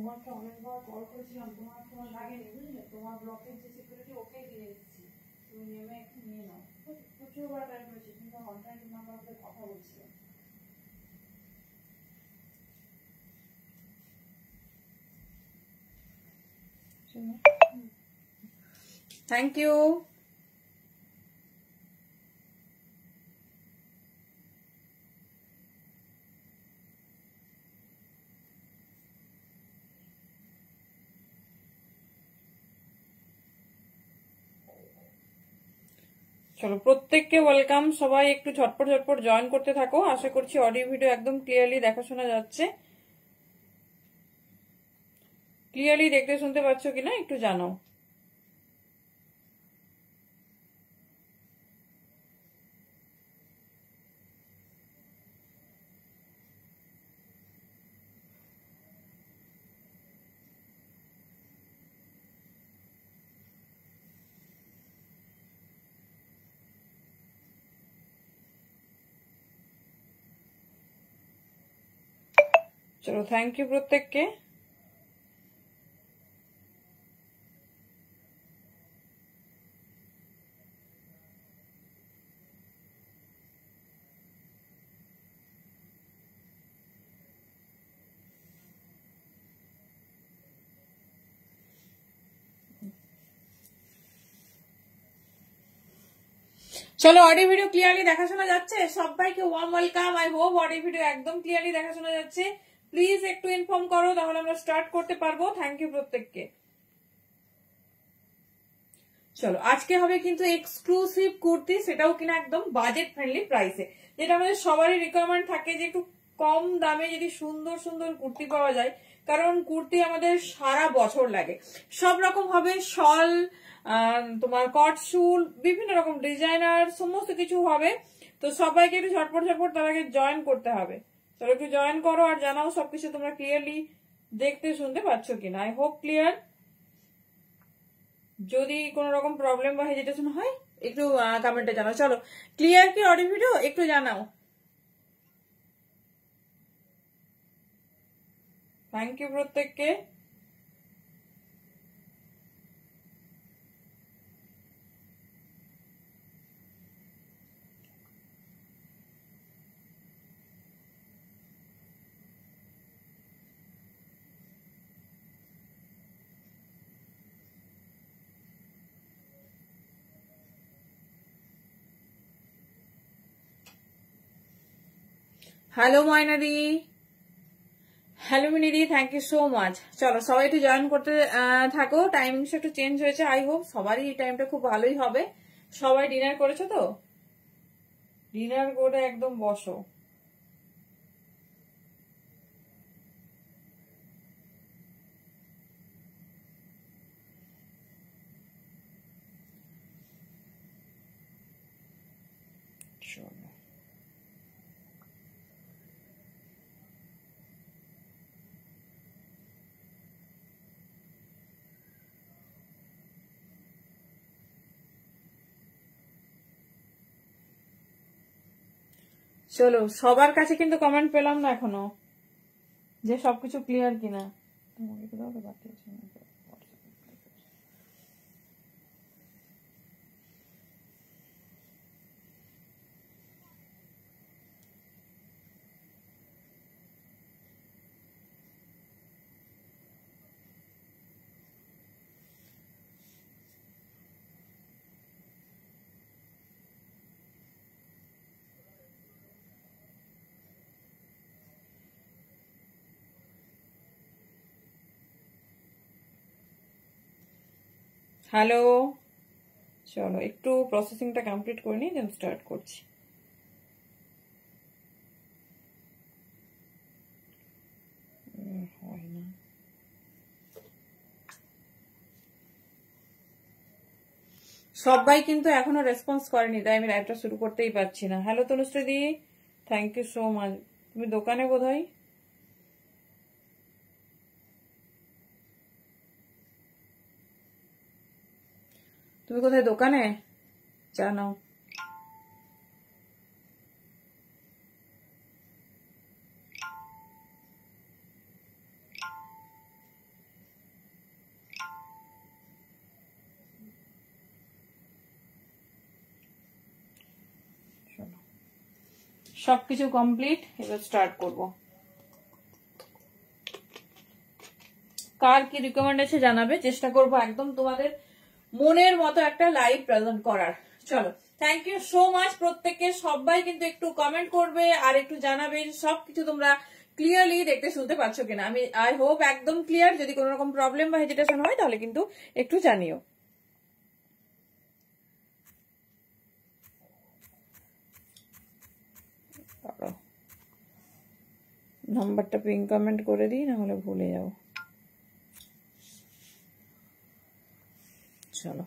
তোমাকে অনেকবার কল করেছিলাম, তোমার ফোন লাগেনি বুঝলে, তোমার ব্লকের যে সিকিউরিটি ওকে দিয়ে এসেছি, তুমি নেমে একটু নিয়ে নাও। প্রচুরবার ট্রাই করেছি কিন্তু অনলাইন নাম্বার ওদের কথা বলছিলাম। Thank you. চলো প্রত্যেককে ওয়েলকাম, সবাই একটু ঝটপট ঝটপট জয়েন করতে থাকো। আশা করছি অডিও ভিডিও একদম ক্লিয়ারলি দেখা শোনা যাচ্ছে। ক্লিয়ারলি দেখতে শুনতে পাচ্ছ কিনা একটু জানাও। চলো থ্যাংক ইউ প্রত্যেককে। চলো অডিও ভিডিও ক্লিয়ারলি দেখা শোনা যাচ্ছে, সবাইকে warm welcome. I hope audio video একদম ক্লিয়ারলি দেখা শোনা যাচ্ছে। প্লিজ একটু ইনফর্ম করো, তাহলে আমরা স্টার্ট করতে পারবো। থ্যাংক ইউ প্রত্যেককে। চলো আজকে হবে কিন্তু এক্সক্লুসিভ কুর্তি, সেটাও কিনা একদম বাজেট ফ্রেন্ডলি প্রাইসে, যেটা আমাদের সবারই রিকোয়ারমেন্ট থাকে যে একটু কম দামে যদি সুন্দর সুন্দর কুর্তি পাওয়া যায়, কারণ কুর্তি আমাদের সারা বছর লাগে। সব রকম হবে, শল, তোমার কট শুল, বিভিন্ন রকম ডিজাইনার সমস্ত কিছু হবে। তো সবাইকে একটু ঝটপট ঝটপট তার আগে জয়েন করতে হবে। চলো একটু জয়েন করো আর জানাও সবকিছু তোমরা ক্লিয়ারলি দেখতে শুনতে পাচ্ছ কিনা। I hope clear. যদি কোন রকম প্রবলেম বা হেজিটেশন হয় একটু কমেন্টে জানাও। চলো ক্লিয়ার কি অডিও ভিডিও একটু জানাও। থ্যাংক ইউ প্রত্যেককে। হ্যালো ময়নাদি, হ্যালো মিনিদি, থ্যাংক ইউ সো মাচ। চলো সবাই একটু জয়েন করতে থাকো। টাইমিংস একটু চেঞ্জ হয়েছে, আই হোপ সবারই এই টাইমটা খুব ভালোই হবে। সবাই ডিনার করেছো তো? ডিনার করে একদম বসো। চলো সবার কাছে কিন্তু কমেন্ট পেলাম না এখনো যে সবকিছু ক্লিয়ার কিনা। হ্যালো, চলো একটু প্রসেসিংটা কমপ্লিট করে নিই, দেন স্টার্ট করছি। হয় না, সবাই কিন্তু এখনো রেসপন্স করেনি, তাই আমি লাইভটা শুরু করতেই পারছি না। হ্যালো তনুশ্রী দি, থ্যাংক ইউ সো মাচ। তুমি দোকানে বোধহয়? তুমি কোথায়? দোকানে? জানো সবকিছু কমপ্লিট, এবার স্টার্ট করব। কার কি রিকমেন্ড আছে জানাবে, চেষ্টা করব একদম তোমাদের মনের মতো একটা লাইভ প্রেজেন্ট করার। চলো, থ্যাংক ইউ সো মাচ প্রত্যেককে। সবাই কিন্তু একটু কমেন্ট করবে আর একটু জানাবে সবকিছু তোমরা ক্লিয়ারলি দেখতে শুনতে পাচ্ছ কিনা। আমি আই হোপ একদম ক্লিয়ার। যদি কোনো রকম প্রবলেম বা হেজিটেশন হয় তাহলে কিন্তু একটু জানিও। নাম্বারটা পিন কমেন্ট করে দিই, না হলে ভুলে যাও। চলো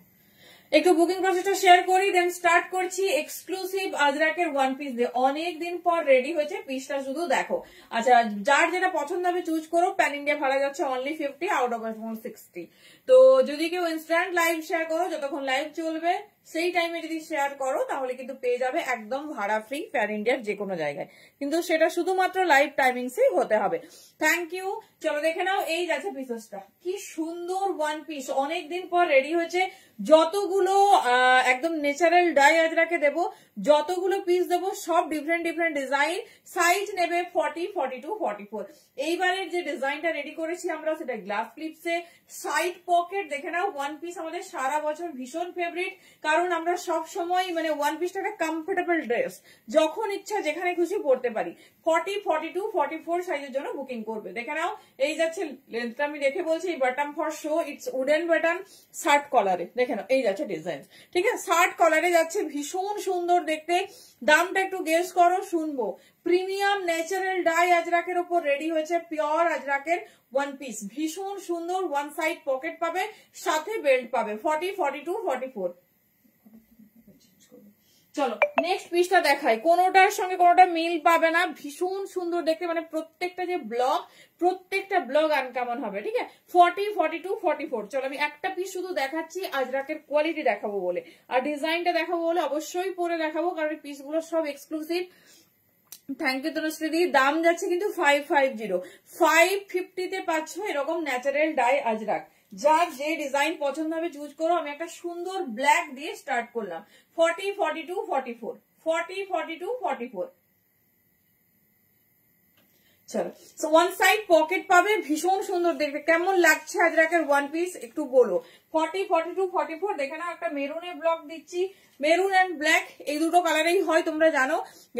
একটু বুকিং প্রসেসটা শেয়ার করি, দেন স্টার্ট করছি। এক্সক্লুসিভ আজরাকের ওয়ান পিস দিয়ে অনেক দিন পর রেডি হয়েছে, পিসটা শুধু দেখো। আচ্ছা, যার যেটা পছন্দ হবে চুজ করো। প্যান ইন্ডিয়া ভাড়া যাচ্ছে অনলি 50, আউট অফ 60। তো যদি কেউ ইনস্ট্যান্ট লাইভ শেয়ার করো, যতক্ষণ লাইভ চলবে সেই টাইমে যদি শেয়ার করো তাহলে কিন্তু পেয়ে যাবে একদম ভাড়া ফ্রি প্যান ইন্ডিয়ার যে কোনো জায়গায়, কিন্তু সেটা শুধুমাত্র লাইভ টাইমিংসেই হতে হবে। Thank you. চলো দেখে নাও, এই যাচ্ছে পিসেসটা, কি সুন্দর ওয়ান পিস, অনেকদিন পর রেডি হয়েছে। যতগুলো একদম ন্যাচারাল ডাই আজরাকে দেবো, যতগুলো পিস দেবো সব ডিফারেন্ট ডিফারেন্ট ডিজাইন। সাইজ নেবে 40, 42, 44। এইবারের যে ডিজাইনটা রেডি করেছি আমরা সেটা গ্লাস ক্লিপসে, সাইড পকেট। দেখে নাও, ওয়ান পিস আমাদের সারা বছর ভীষণ ফেভারিট, কারণ আমরা সব সময় মানে ওয়ান পিসটা একটা কমফোর্টেবল ড্রেস, যখন ইচ্ছা যেখানে খুশি পড়তে পারি। 40, 42, 44 সাইজের জন্য বুকিং করবে। দেখে নাও, এই যাচ্ছে লেন্থটা, আমি দেখে বলছি, button for show, it's wooden button, shirt কলারে। দেখে নাও, এই যাচ্ছে ডিজাইন, ঠিক আছে, শার্ট কলারে যাচ্ছে, ভীষণ সুন্দর দেখতে। দামটা একটু গেস করো, শুনবো। প্রিমিয়াম ন্যাচারাল ডাই আজরাকের উপর রেডি হয়েছে, পিওর আজরাকের ওয়ান পিস, ভীষণ সুন্দর। ওয়ান সাইড পকেট পাবে, সাথে বেল্ট পাবে। 40, 42, 44। চলো নেক্সট পিসটা দেখাই। কোনোটার সঙ্গে কোনোটা মিল পাবে না, ভীষণ সুন্দর দেখতে, মানে প্রত্যেকটা যে ব্লগ, প্রত্যেকটা ব্লগ আনকমন হবে, ঠিক আছে। 40, 42, 44। চলো আমি একটা পিস শুধু দেখাচ্ছি, আজরাকের কোয়ালিটি দেখাবো বলে আর ডিজাইনটা দেখাবো বলে অবশ্যই পরে দেখাবো, কারণ এই পিসগুলো সব এক্সক্লুসিভ। Thank you Tanushree. দাম যাচ্ছে কিন্তু 550, 550 তে পাচ্ছ এরকম ন্যাচারাল ডাই আজরাক। যার যে ডিজাইন পছন্দ হবে চুজ করো। আমি একটা সুন্দর ব্ল্যাক দিয়ে স্টার্ট করলাম। 40, 42, 44, 40, 42, 44। চলো, সো ওয়ান সাইড পকেট পাবে, ভীষণ সুন্দর দেখবে। কেমন লাগছে আজরাকের ওয়ান পিস একটু বলো। 40, 42, 44। দেখে নাও, একটা মেরুনের ব্লক দিচ্ছি, মেরুন অ্যান্ড ব্ল্যাক, এই দুটো কালারেই হয় তোমরা জানো,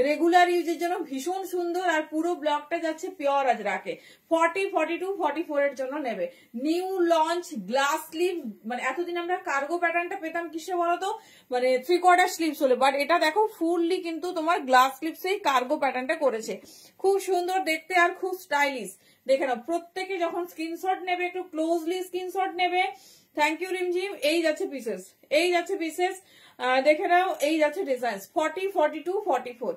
রেগুলার ইউজের জন্য ভীষণ সুন্দর। আর পুরো ব্লকটা যাচ্ছে পিওর আজরাকে। 40, 42, 44 এর জন্য নেবে। নিউ লঞ্চ গ্লাস স্লিভ, মানে এতদিন আমরা কার্গো প্যাটার্নটা পেতাম কিসে বলতো, মানে 3/4 স্লিভস হলে, বাট এটা দেখো ফুললি কিন্তু তোমার গ্লাস স্লিভসেই কার্গো প্যাটার্নটা করেছে। খুব সুন্দর দেখতে আর খুব স্টাইলিশ। দেখে নাও, প্রত্যেকে যখন স্ক্রিনশট নেবে একটু ক্লোজলি স্ক্রিনশট নেবে। থ্যাংক ইউ রিমঝিম। এই যাচ্ছে পিসেস, এই যাচ্ছে পিসেস, দেখে নাও, এই যাচ্ছে ডিজাইন। 40, 42, 44।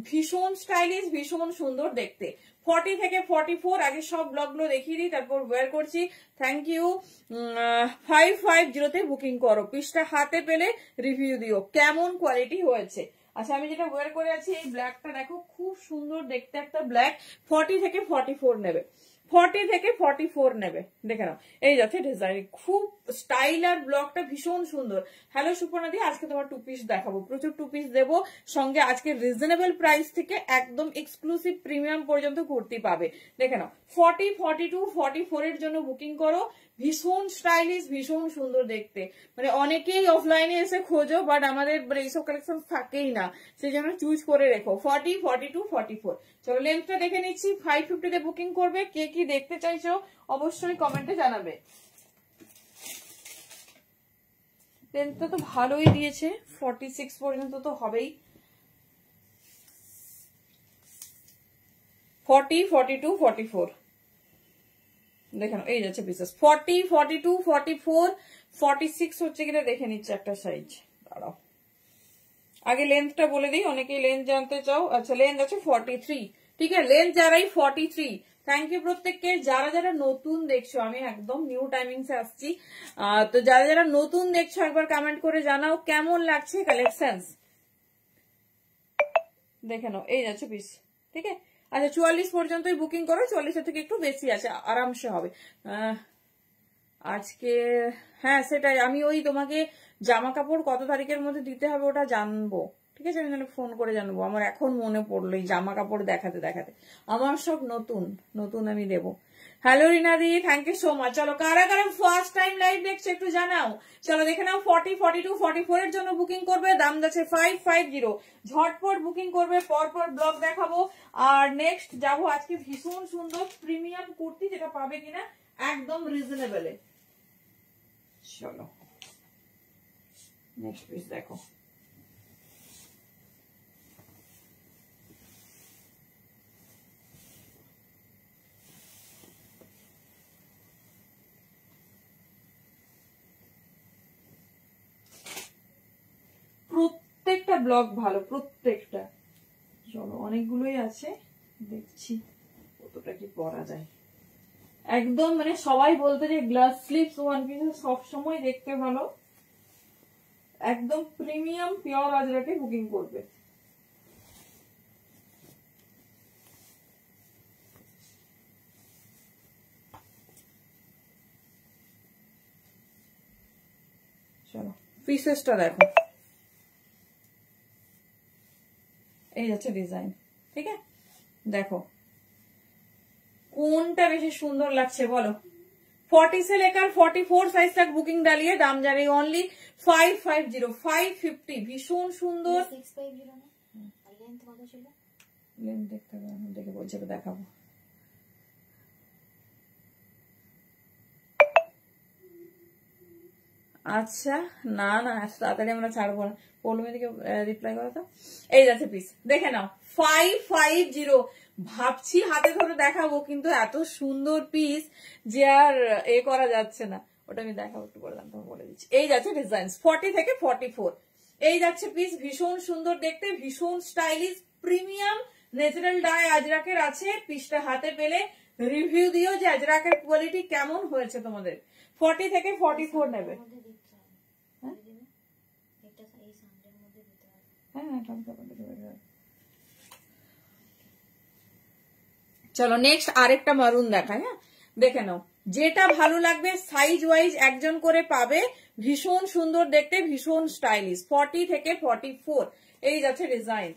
ভীষণ স্টাইলিশ, ভীষণ সুন্দর দেখতে। 40 থেকে 44 আগে সব ব্লগগুলো দেখিয়ে দিই, তারপর ওয়্যার করছি। Thank you. 550 তে বুকিং করো। পিসটা হাতে পেলে রিভিউ দিও কেমন কোয়ালিটি হয়েছে। আচ্ছা, আমি যেটা ওয়্যার করে আছি এই ব্ল্যাকটা দেখো, খুব সুন্দর দেখতে একটা ব্ল্যাক। 40 থেকে 44 নেবে, 40 থেকে 44 নেবে। দেখে নাও, এই যাচ্ছে ডিজাইন, খুব স্টাইল আর ব্লকটা ভীষণ সুন্দর। হ্যালো সুপর্ণা দি, আজকে তোমার টু পিস দেখাবো, প্রচুর টু পিস দেবো সঙ্গে। আজকে রিজনেবল প্রাইস থেকে একদম এক্সক্লুসিভ প্রিমিয়াম পর্যন্ত কুর্তি পাবে। দেখে নাও, 40, 42, 44 এর জন্য বুকিং করো। ভীষণ স্টাইলিশ, ভীষণ সুন্দর দেখতে। মানে অনেকেই অফলাইনে এসে খোঁজো, বাট আমাদের এইসব কালেকশন থাকেই না, সেই জন্য চুজ করে রেখো। 40, 42, 44। চলো লেন্থটা দেখে নিচ্ছি। 550 তে বুকিং করবে। কে কি দেখতে চাইছো অবশ্যই কমেন্টে জানাবে। লেন্থটা তো ভালোই দিয়েছে, 46 পর্যন্ত তো হবেই। 40, 42, 44। দেখেন, এই যাচ্ছে পিসেস। 40, 42, 44, 46 হচ্ছে কিনা দেখে নিচ্ছে একটা সাইজ। দাঁড়াও, আগে লেন্থটা বলে দিই, অনেকেই লেন্থ জানতে চাও। আচ্ছা, লেন্থ আছে 43, ঠিক আছে। লেন্থ যারাই 43। থ্যাংক ইউ প্রত্যেককে। যারা যারা নতুন দেখছো, আমি একদম নিউ টাইমিংসে আসছি, তো যারা যারা নতুন দেখছো একবার কমেন্ট করে জানাও কেমন লাগছে কালেকশনস। দেখে নাও, এই যাচ্ছে পিস, ঠিক আছে। আচ্ছা, 44 পর্যন্তই বুকিং করো, 44 থেকে একটু বেশি আছে, আরামসে হবে আজকে। হ্যাঁ সেটাই, আমি ওই তোমাকে জামা কাপড় কত তারিখের মধ্যে দিতে হবে ওটা জানবো, ঠিক আছে? আমি ফোন করে জানবো, আমার এখন মনে পড়লো এই জামা কাপড় দেখাতে দেখাতে, আমার সব নতুন নতুন আমি দেবো। হ্যালো রিনা দি, থ্যাংক ইউ সো মাচ। চলো কারা কারা ফার্স্ট টাইম লাইভ দেখছো একটু জানাও। চলো দেখে নাও, 40, 42, 44 এর জন্য বুকিং করবে, দাম যাচ্ছে 550। ঝটপট বুকিং করবে, পরপর ব্লগ দেখাবো। আর নেক্সট যাবো আজকে ভীষণ সুন্দর প্রিমিয়াম কুর্তি, যেটা পাবে কিনা একদম রিজনেবলে। চলো নেক্সট পিস দেখো। প্রত্যেকটা ব্লগ ভালো, প্রত্যেকটা। চলো অনেকগুলোই আছে, দেখছি কতটা কি পরা যায়। একদম মানে সবাই বলতে যে গ্লাস স্লিভস ওয়ান পিস সবসময় দেখতে ভালো, একদম প্রিমিয়াম পিওর আজরাকে বুকিং করবে। চলো পিসেসটা দেখো, এই যাচ্ছে ডিজাইন। ঠিক আছে, দেখো কোনটা বেশি সুন্দর লাগছে বলো। 40 से लेकर 44 साइज तक बुकिंग डालिए, दाम जा रही ओनली 550, 550। ভীষণ সুন্দর। 650 না লেন্থ কত ছিল? লেন্থ দেখতে হবে, দেখে বলছে তো দেখাবো। আচ্ছা না না তাড়াতাড়ি আমরা ছাড়বো না, পৌলমি দিকে রিপ্লাই করো তো। এই যাচ্ছে পিস, দেখে নাও 550। ভাবছি হাতে ধরে দেখাবো, কিন্তু এত সুন্দর পিস যে আর করা যাচ্ছে না। ওটা আমি দেখাবো একটু, বললাম তোমাকে বলে দিচ্ছি। এই যাচ্ছে ডিজাইন 40 থেকে 44। এই যাচ্ছে পিস, ভীষণ সুন্দর দেখতে, ভীষণ স্টাইলিশ, প্রিমিয়াম ন্যাচারাল ডাই আজরাকের আছে। পিসটা হাতে পেলে রিভিউ দিও যে আজরাকের কোয়ালিটি কেমন হয়েছে তোমাদের। 40 থেকে 44 নেবে। চলো নেক্সট আরেকটা মারুন দেখায়। হ্যাঁ দেখে নাও, যেটা ভালো লাগবে সাইজ ওয়াইজ একজন করে পাবে। ভীষণ সুন্দর দেখতে, ভীষণ স্টাইলিশ। 40 থেকে 44 এই যাচ্ছে ডিজাইন।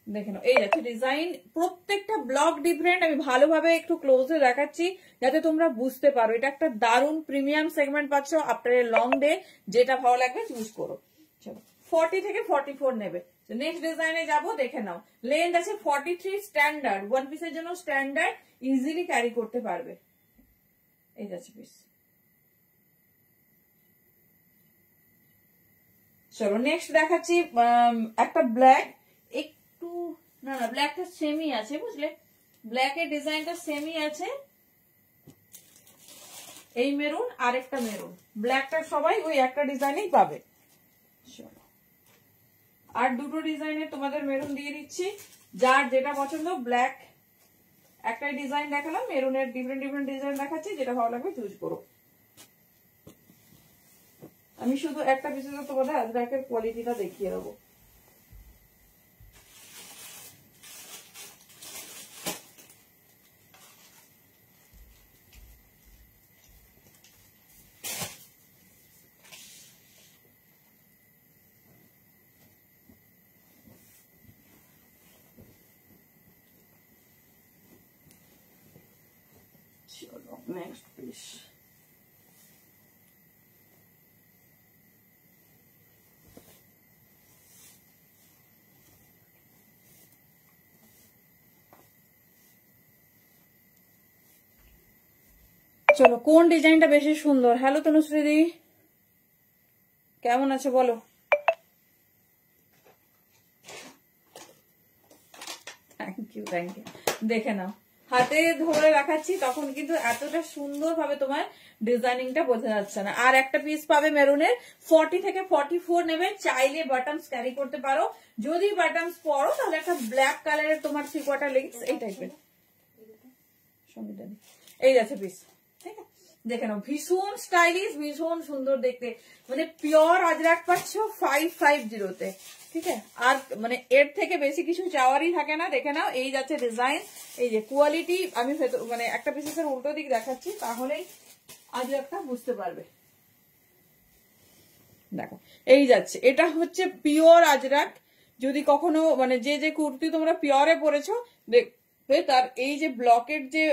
দেখে নাও, এই যাচ্ছে ডিজাইন। প্রত্যেকটা ব্লক ডিফারেন্ট, আমি ভালোভাবে একটু ক্লোজে দেখাচ্ছি যাতে তোমরা বুঝতে পারো। এটা একটা দারুণ প্রিমিয়াম সেগমেন্ট পাচ্ছ আফটার এ লং ডে। যেটা ভালো লাগবে চুজ করো। চলো 40 থেকে 44 নেবে। নেক্সট ডিজাইনে যাবো, দেখে নাও। লেন্থ আছে 43, স্ট্যান্ডার্ড ওয়ান পিসের জন্য, স্ট্যান্ডার্ড ইজিলি ক্যারি করতে পারবে। এই যাচ্ছে পিস। চলো নেক্সট দেখাচ্ছি একটা ব্ল্যাক, একটু না না ব্ল্যাকটা সেমই আছে বুঝলে, ব্ল্যাকের ডিজাইনটা সেমই আছে। এই মেরুন আর একটা মেরুন, ব্ল্যাকটা সবাই ওই একটা ডিজাইনেই পাবে। চলো আর দুটো ডিজাইনে তোমাদের মেরুন দিয়ে দিচ্ছি, যার যেটা পছন্দ। ব্ল্যাক একটাই ডিজাইন দেখালাম, মেরুনের ডিফারেন্ট ডিফারেন্ট ডিজাইন দেখাচ্ছি, যেটা ভালো লাগবে চুজ করো। আমি শুধু একটা পিসে তোমাদের আজরাকের কোয়ালিটিটা দেখিয়ে দেবো। চলো নেক্সট পিস। চলো কোন ডিজাইনটা বেশি সুন্দর। হ্যালো তনুশ্রী দি, কেমন আছে বলো। Thank you thank you. দেখে নাও, হাতে ধরে রাখাচ্ছি তখন কিন্তু এতটা সুন্দর ভাবে তোমার ডিজাইনিংটা বোঝা যাচ্ছে না। আর একটা পিস পাবে মেরুনের, 40 থেকে 44 নেবে। চাইলে বাটনস ক্যারি করতে পারো, যদি বাটনস পরো তাহলে একটা ব্ল্যাক কালারের তোমার 3/4 লেগিংস এই টাইপের। এই যাচ্ছে পিস। ঠিক আছে, দেখে নাও, ভীষণ স্টাইলিশ, ভীষণ সুন্দর দেখতে, মানে পিওর আজরাক পাচ্ছ 550-তে। ঠিক আছে, আর মানে এর থেকে বেশি কিছু চাওয়ারই থাকে না। দেখে নাও, এই যাচ্ছে ডিজাইন, এই যে কোয়ালিটি। আমি মানে একটা পিসের উল্টো দিক দেখাচ্ছি, তাহলেই আজরাকটা বুঝতে পারবে। দেখো এই যাচ্ছে, এটা হচ্ছে পিওর আজরাক। যদি কখনো মানে যে কুর্তি তোমরা পিওরে পরেছো দেখবে তার এই যে ব্লকের যে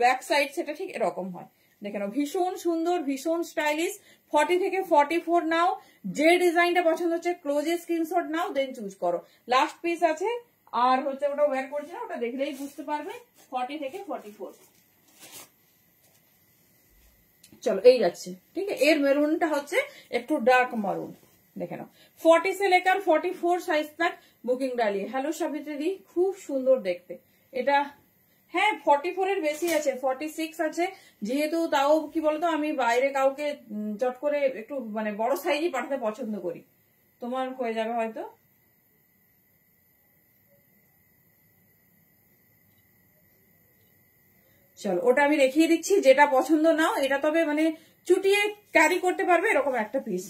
ব্যাক সাইড সেটা ঠিক এরকম হয়। দেখে নাও, ভীষণ সুন্দর, ভীষণ স্টাইলিশ। 40 থেকে 44 নাও, যে ডিজাইনটা পছন্দ হচ্ছে ক্লোজে স্ক্রিনশট নাও, দেন চুজ করো। লাস্ট পিস আছে, আর হচ্ছে ওটা ওয়্যার করছে না, ওটা দেখলেই বুঝতে পারবে। 40 থেকে 44। চলো এই যাচ্ছে, ঠিক আছে। এর মেরুনটা হচ্ছে একটু ডার্ক মারুন, দেখে নাও। 40 से लेकर 44 সাইজ तक বুকিং ডালিয়ে। হ্যালো সাবিত্রী, খুব সুন্দর দেখতে এটা। হ্যাঁ 44 এর বেশি আছে, 46 আছে। যেহেতু তাও কি বলতো, আমি বাইরে কাউকে চট করে একটু মানে বড় সাইজই পাঠাতে পছন্দ করি। তোমার হয়ে যাবে হয়তো। চলো ওটা আমি দেখিয়ে দিচ্ছি, যেটা পছন্দ নাও। এটা তবে মানে চুটিয়ে ক্যারি করতে পারবে এরকম একটা পিস।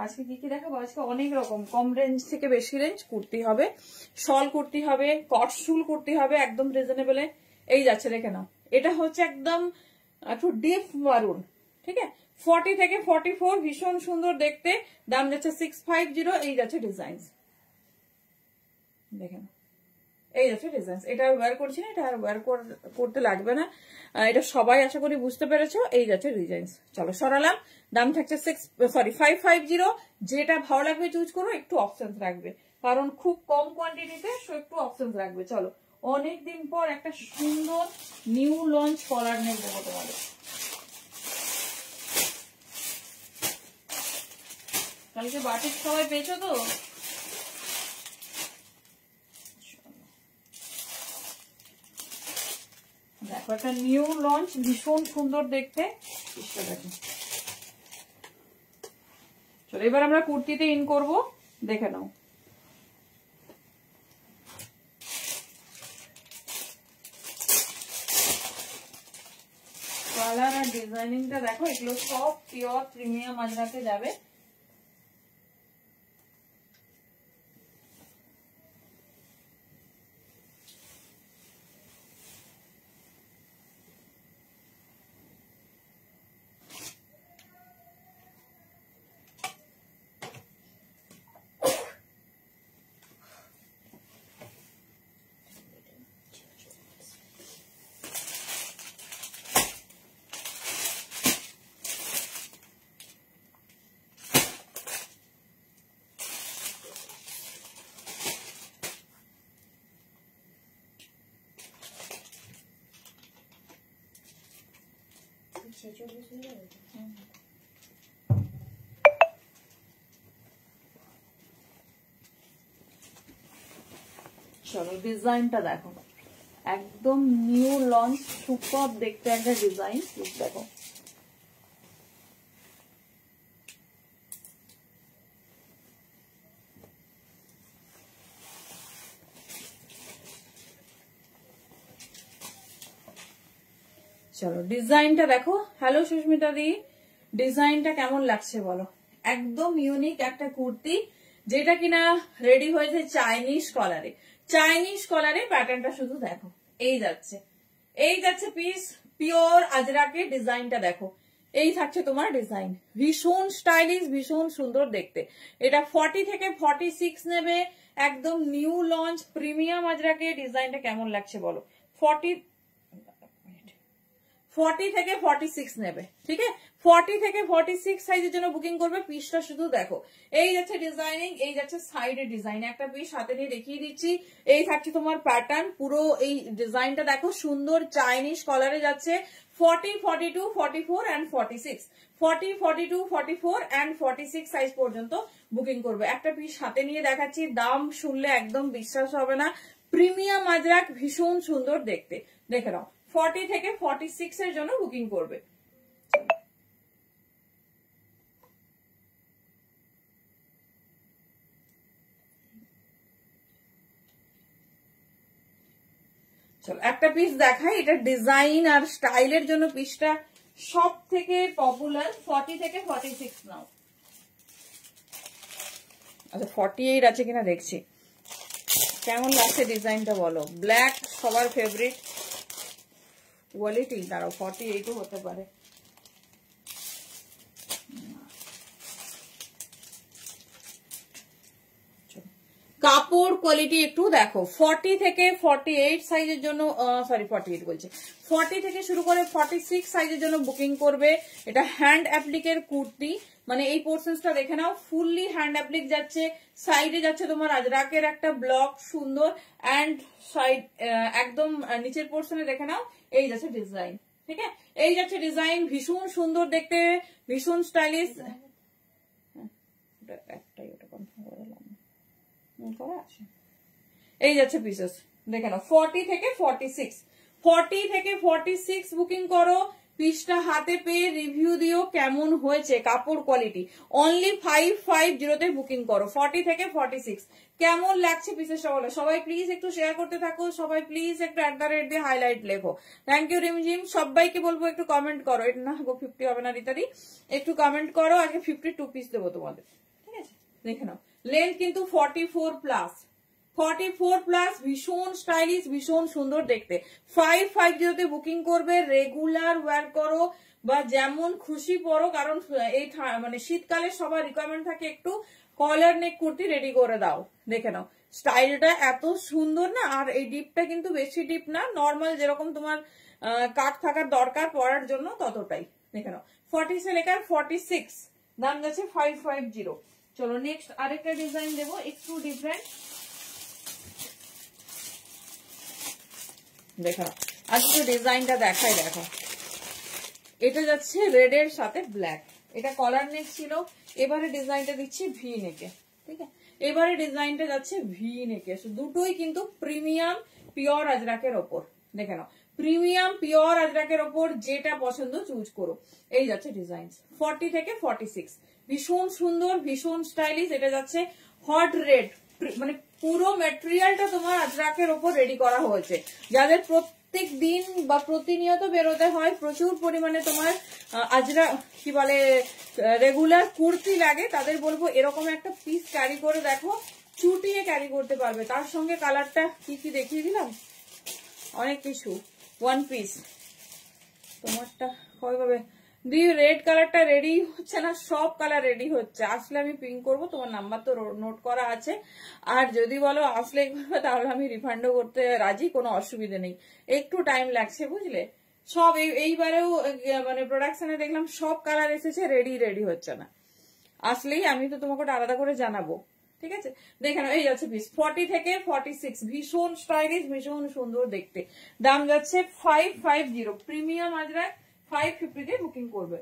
আজকে কি কি দেখাবো, আজকে অনেক রকম কম রেঞ্জ থেকে বেশি রেঞ্জ কুর্তি হবে, শল কুর্তি হবে, কটশুল কুর্তি হবে একদম রিজনেবলে। এই যাচ্ছে, দেখে নাও, এটা হচ্ছে একদম একটু ডিপ মারুন, ঠিক আছে। 40 থেকে 44, ভীষণ সুন্দর দেখতে। দাম যাচ্ছে 650। এই যাচ্ছে ডিজাইন, দেখে নাও, এই যাচ্ছে ডিজাইন। এটা আর ওয়্যার করছি না, এটা আর ওয়্যার করতে লাগবে না, এটা সবাই আশা করি বুঝতে পেরেছো। এই যাচ্ছে ডিজাইন। চলো সরালাম। দাম থাকছে 550। যেটা ভালো লাগবে চুজ করো, একটু অপশন রাখবে, কারণ খুব কম কোয়ান্টিটিতে, একটু অপশন রাখবে। চলো, অনেকদিন পর একটা সুন্দর নিউ লঞ্চ কলার নেক দেবো তোমাদের। কালকে বাটিক সবাই পেয়েছো তো? দেখো একটা নিউ লঞ্চ, ভীষণ সুন্দর দেখতে। দেখো, চলো এবার আমরা কুর্তিতে ইন করব, দেখে নাও। কালার আর ডিজাইনিংটা দেখো, এগুলো সব পিওর প্রিমিয়াম আজরাকে যাবে। চলো ডিজাইনটা দেখো, একদম নিউ লঞ্চ, সুপার দেখতে একটা ডিজাইন। দেখো চলো ডিজাইনটা দেখো। হ্যালো সুস্মিতা দি, ডিজাইনটা কেমন লাগছে বলো? একদম ইউনিক একটা কুর্তি, যেটা কিনা রেডি হয়েছে চাইনিজ কলারে। চাইনিজ কলারে প্যাটার্নটা শুধু দেখো, এই যাচ্ছে, এই যাচ্ছে পিস পিওর আজরাকে। ডিজাইনটা দেখো, এই থাকছে তোমার ডিজাইন, ভীষণ স্টাইলিশ, ভীষণ সুন্দর দেখতে। এটা 40 থেকে 46 নেবে, একদম নিউ লঞ্চ প্রিমিয়াম আজরাকে। ডিজাইনটা কেমন লাগছে বলো? 40 থেকে 46 নেবে, ঠিক আছে। 40 থেকে 46 সাইজের জন্য বুকিং করবে। পিসটা শুধু দেখো, এই যাচ্ছে ডিজাইনিং, এই যাচ্ছে সাইডে ডিজাইন। একটা পিস হাতে নিয়ে দেখিয়ে দিচ্ছি, এই থাকছে তোমার প্যাটার্ন। পুরো এই ডিজাইনটা দেখো, সুন্দর চাইনিজ কলারে যাচ্ছে। 40, 42, 44 and 46, 40, 42, 44 and 46 সাইজ পর্যন্ত বুকিং করবে। একটা পিস হাতে নিয়ে দেখাচ্ছি, দাম শুনলে একদম বিশ্বাস হবে না। প্রিমিয়াম আজরাক, ভীষণ সুন্দর দেখতে, দেখে নাও। 40 থেকে 46 এর জন্য বুকিং করবে। চলো একটা পিস দেখাই, এটা ডিজাইন আর স্টাইলের জন্য পিসটা সব থেকে পপুলার। 40 থেকে 46 নাও। আচ্ছা 48 আছে কিনা দেখছি। কেমন লাগছে ডিজাইনটা বলো? ব্ল্যাক সবার ফেভারিট কোয়ালিটি। দাঁড়াও, 48ও হতে পারে। কাপড় কোয়ালিটি একটু দেখো, 40 থেকে 48 সাইজের জন্য, সরি 48 বলছে, 40 থেকে শুরু করে 46 সাইজের জন্য বুকিং করবে। এটা হ্যান্ড অ্যাপ্লিকের কুর্তি, মানে এই পোর্শনসটা দেখে নাও, ফুললি হ্যান্ড অ্যাপ্লিক যাচ্ছে, সাইডে যাচ্ছে তোমার আজরাকের একটা ব্লক সুন্দর, অ্যান্ড সাইড একদম নিচের পোর্শনে দেখে নাও এই যাচ্ছে ডিজাইন। ঠিক আছে, এই যাচ্ছে ডিজাইন, ভীষণ সুন্দর দেখতে, ভীষণ স্টাইলিশ। একটাই ওটা কনফার্ম করে দিলাম করা আছে। এই যাচ্ছে পিসেস দেখে নাও, 40 থেকে 46, 40 থেকে 46 বুকিং করো, পিসটা হাতে পেয়ে রিভিউ দিও কেমন হয়েছে, কাপড় কোয়ালিটি। অনলি 550 তে বুকিং করো, 40 থেকে 46। কেমন লাগছে পিসেসটা বলো। সবাই প্লিজ একটু শেয়ার করতে থাকো, সবাই প্লিজ একটু @ দিয়ে হাইলাইট লেখো। থ্যাংক ইউ রিমঝিম। সবাইকে বলবো একটু কমেন্ট করো, এটা না গো 50 হবে না ইত্যাদি, একটু কমেন্ট করো। আজকে 52 পিস দেবো তোমাদের, ঠিক আছে। দেখে নাও, লেন্থ কিন্তু 44 প্লাস, 44 প্লাস, ভীষণ স্টাইলিশ, ভীষণ সুন্দর দেখতে। 550 তে বুকিং করবে, রেগুলার ওয়্যার করো বা যেমন খুশি পরো, কারণ এই মানে শীতকালে সবার রিকোয়ারমেন্ট থাকে একটু কলার নেক কুর্তি রেডি করে দাও। দেখে নাও স্টাইলটা এত সুন্দর না, আর এই ডিপটা কিন্তু বেশি ডিপ না, নর্মাল যেরকম তোমার কাট থাকার দরকার পরার জন্য ততটাই। দেখে নাও 40 সে লেখার 46, দাম যাচ্ছে 550। চলো নেক্সট আরেকটা ডিজাইন দেবো, একটু ডিফারেন্ট। দেখো আজকে ডিজাইনটা দেখাই, দেখো এটা যাচ্ছে রেড এর সাথে ব্ল্যাক, এটা কলার নেক ছিল, এবারে ডিজাইনটা দিচ্ছি ভি নেকে। ঠিক আছে, এবারে ডিজাইনটা যাচ্ছে ভি নেকে, দুটোই কিন্তু প্রিমিয়াম পিওর আজরাকের ওপর। দেখে নাও, প্রিমিয়াম পিওর আজরাকের ওপর যেটা পছন্দ চুজ করো। এই যাচ্ছে ডিজাইন 40 থেকে 46, ভীষণ সুন্দর, ভীষণ স্টাইলিশ। এটা যাচ্ছে হট রেড, মানে পুরো ম্যাটেরিয়ালটা তোমার আজরাকের ওপর রেডি করা হয়েছে। যাদের প্রত্যেক দিন বা প্রতিনিয়ত বেরোতে হয়, প্রচুর পরিমাণে তোমার আজরা কি বলে রেগুলার কুর্তি লাগে, তাদের বলবো এরকম একটা পিস ক্যারি করে দেখো, চুটিয়ে ক্যারি করতে পারবে। তার সঙ্গে কালারটা কি কি দেখিয়ে দিলাম, অনেক কিছু। ওয়ান পিস তোমারটা কয়ভাবে দি, রেড কালারটা রেডি হচ্ছে না, সব কালার রেডি হচ্ছে। আসলে আমি পিঙ্ক করবো, তোমার নাম্বার তো নোট করা আছে, আর যদি বলো আসলে করবে তাহলে আমি রিফান্ডও করতে রাজি, কোনো অসুবিধা নেই, একটু টাইম লাগছে বুঝলে। সব এইবারেও মানে প্রোডাকশনে দেখলাম সব কালার এসেছে, রেডি হচ্ছে না, আসলেই আমি তো তোমাকে ওটা আলাদা করে জানাবো। ঠিক আছে, দেখে নাও এই যাচ্ছে পিস 40 থেকে 46, ভীষণ স্টাইলিশ, ভীষণ সুন্দর দেখতে। দাম যাচ্ছে 550, প্রিমিয়াম আজরাক 550 তে বুকিং করবে।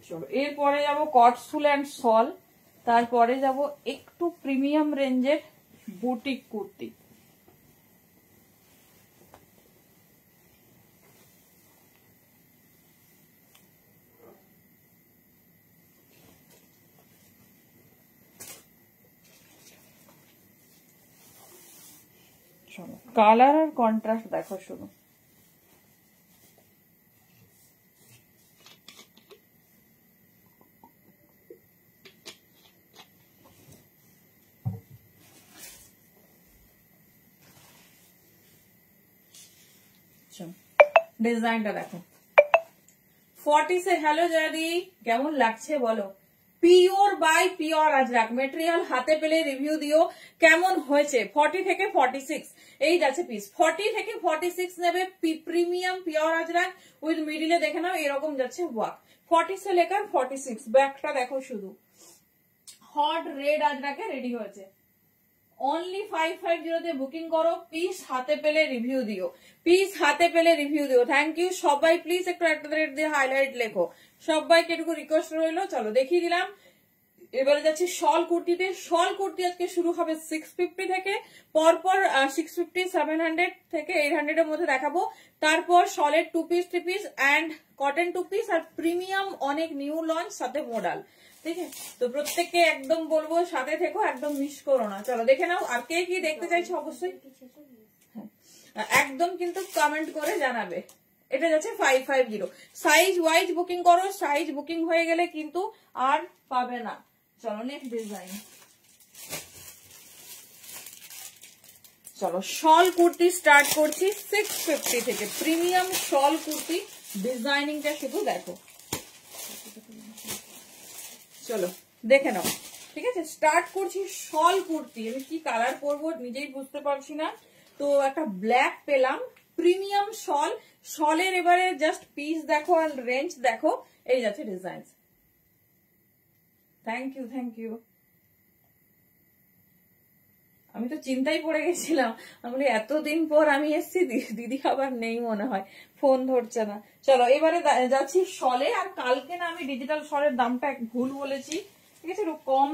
চলো এরপরে যাবো কটসুল অ্যান্ড সল, তারপরে যাব একটু প্রিমিয়াম রেঞ্জের বুটিক কুর্তি। কালার আর কন্ট্রাস্ট দেখো শুনো, ডিজাইনটা দেখো 40 সে। হ্যালো জয়দি, কেমন লাগছে বলো। Pure by pure ajrakh material, হাতে পেলে রিভিউ দিও কেমন হয়েছে। 40 থেকে 46 এই যাচ্ছে পিস, 40 থেকে 46 নেবে, প্রিমিয়াম পিওর আজরাক উইথ মিডিলে দেখে নাও এরকম যাচ্ছে ওয়ার্ক। 40 সে লেখার 46, ব্যাকটা দেখো শুধু, হট রেড আজরাকে রেডি হয়েছে। অনলি 550 তে বুকিং করো, পিস হাতে পেলে রিভিউ দিও, পিস হাতে পেলে রিভিউ দিও। থ্যাংক ইউ সবাই, প্লিজ একটু @ দিয়ে হাইলাইট লেখো, সবাইকে একটু রিকোয়েস্ট রইলো। চলো দেখিয়ে দিলাম, এবারে যাচ্ছে শল কুর্তিতে। শল কুর্তি আজকে শুরু হবে 650 থেকে, পরপর 650, 700 থেকে 800 এর মধ্যে দেখাবো। তারপর শলের 2 piece 3 piece and cotton 2 piece, আর প্রিমিয়াম অনেক নিউ লঞ্চ, সাথে মডেল। ঠিক আছে, তো প্রত্যেককে একদম বলবো সাথে থেকো, একদম মিস করো না। চলো দেখে নাও, আর কে কি দেখতে চাইছো অবশ্যই একদম কিন্তু কমেন্ট করে জানাবে। এটা যাচ্ছে 550, সাইজ ওয়াইজ বুকিং করো, সাইজ বুকিং হয়ে গেলে কিন্তু আর পাবে না। চলো নেক্সট ডিজাইন, চলো শল কুর্তি স্টার্ট করছি 650 থেকে। প্রিমিয়াম শল কুর্তি, ডিজাইনিংটা শুধু দেখো। চলো দেখে নাও, ঠিক আছে। স্টার্ট করছি শল কুর্তি। আমি কি কালার পরবো নিজেই বুঝতে পারছি না, তো একটা ব্ল্যাক পেলাম। প্রিমিয়াম শল, শলের এবারে জাস্ট পিস দেখো আর রেঞ্জ দেখো। এই যাচ্ছে design. Thank you, thank you. আমি তো চিন্তাই পড়ে গেছিলাম, আমি এতদিন পর আমি এসছি, দিদি আবার নেই মনে হয়, ফোন ধরছে না। চলো এবারে যাচ্ছি শলে। আর কালকে না আমি ডিজিটাল শলের দামটা ভুল বলেছি, ঠিক আছে, একটু কম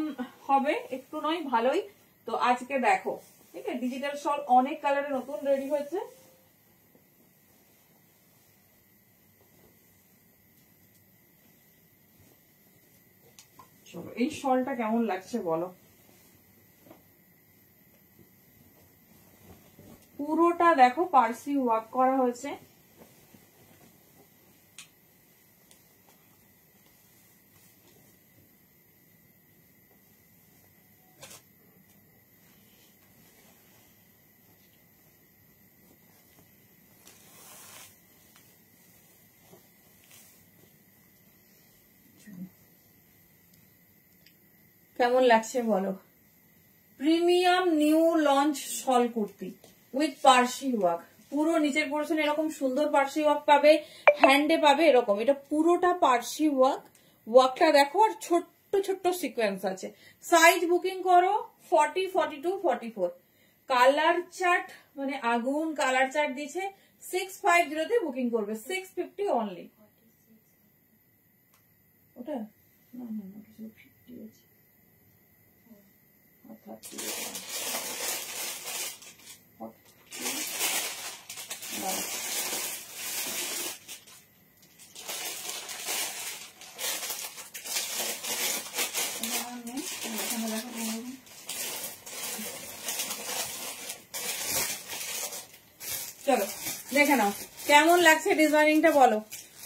হবে, একটু নয় ভালোই। তো আজকে দেখো, ঠিক আছে, ডিজিটাল শল অনেক কালারে নতুন রেডি হয়েছে। চলো এই শলটা কেমন লাগছে বলো। পুরোটা দেখো পার্সি ওয়ার্ক করা হয়েছে। কেমন লাগছে বলো। Premium new launch shawl kurti with Parsi work. পুরো নিচের পোর্শনে এরকম সুন্দর পার্সি ওয়ার্ক পাবে, হ্যান্ডে পাবে এরকম। এটা পুরোটা পার্সি ওয়ার্ক, ওয়ার্কটা দেখো, আর ছোট্ট ছোট্ট সিকোয়েন্স আছে। সাইজ বুকিং করো 40, 42, 44। কালার চার্ট মানে আগুন কালার চার্ট দিচ্ছে। 650 তে বুকিং করবে, 650 অনলি। ওটা না না না 50 আছে। চলো দেখে নাও কেমন লাগছে ডিজাইনিংটা বলো।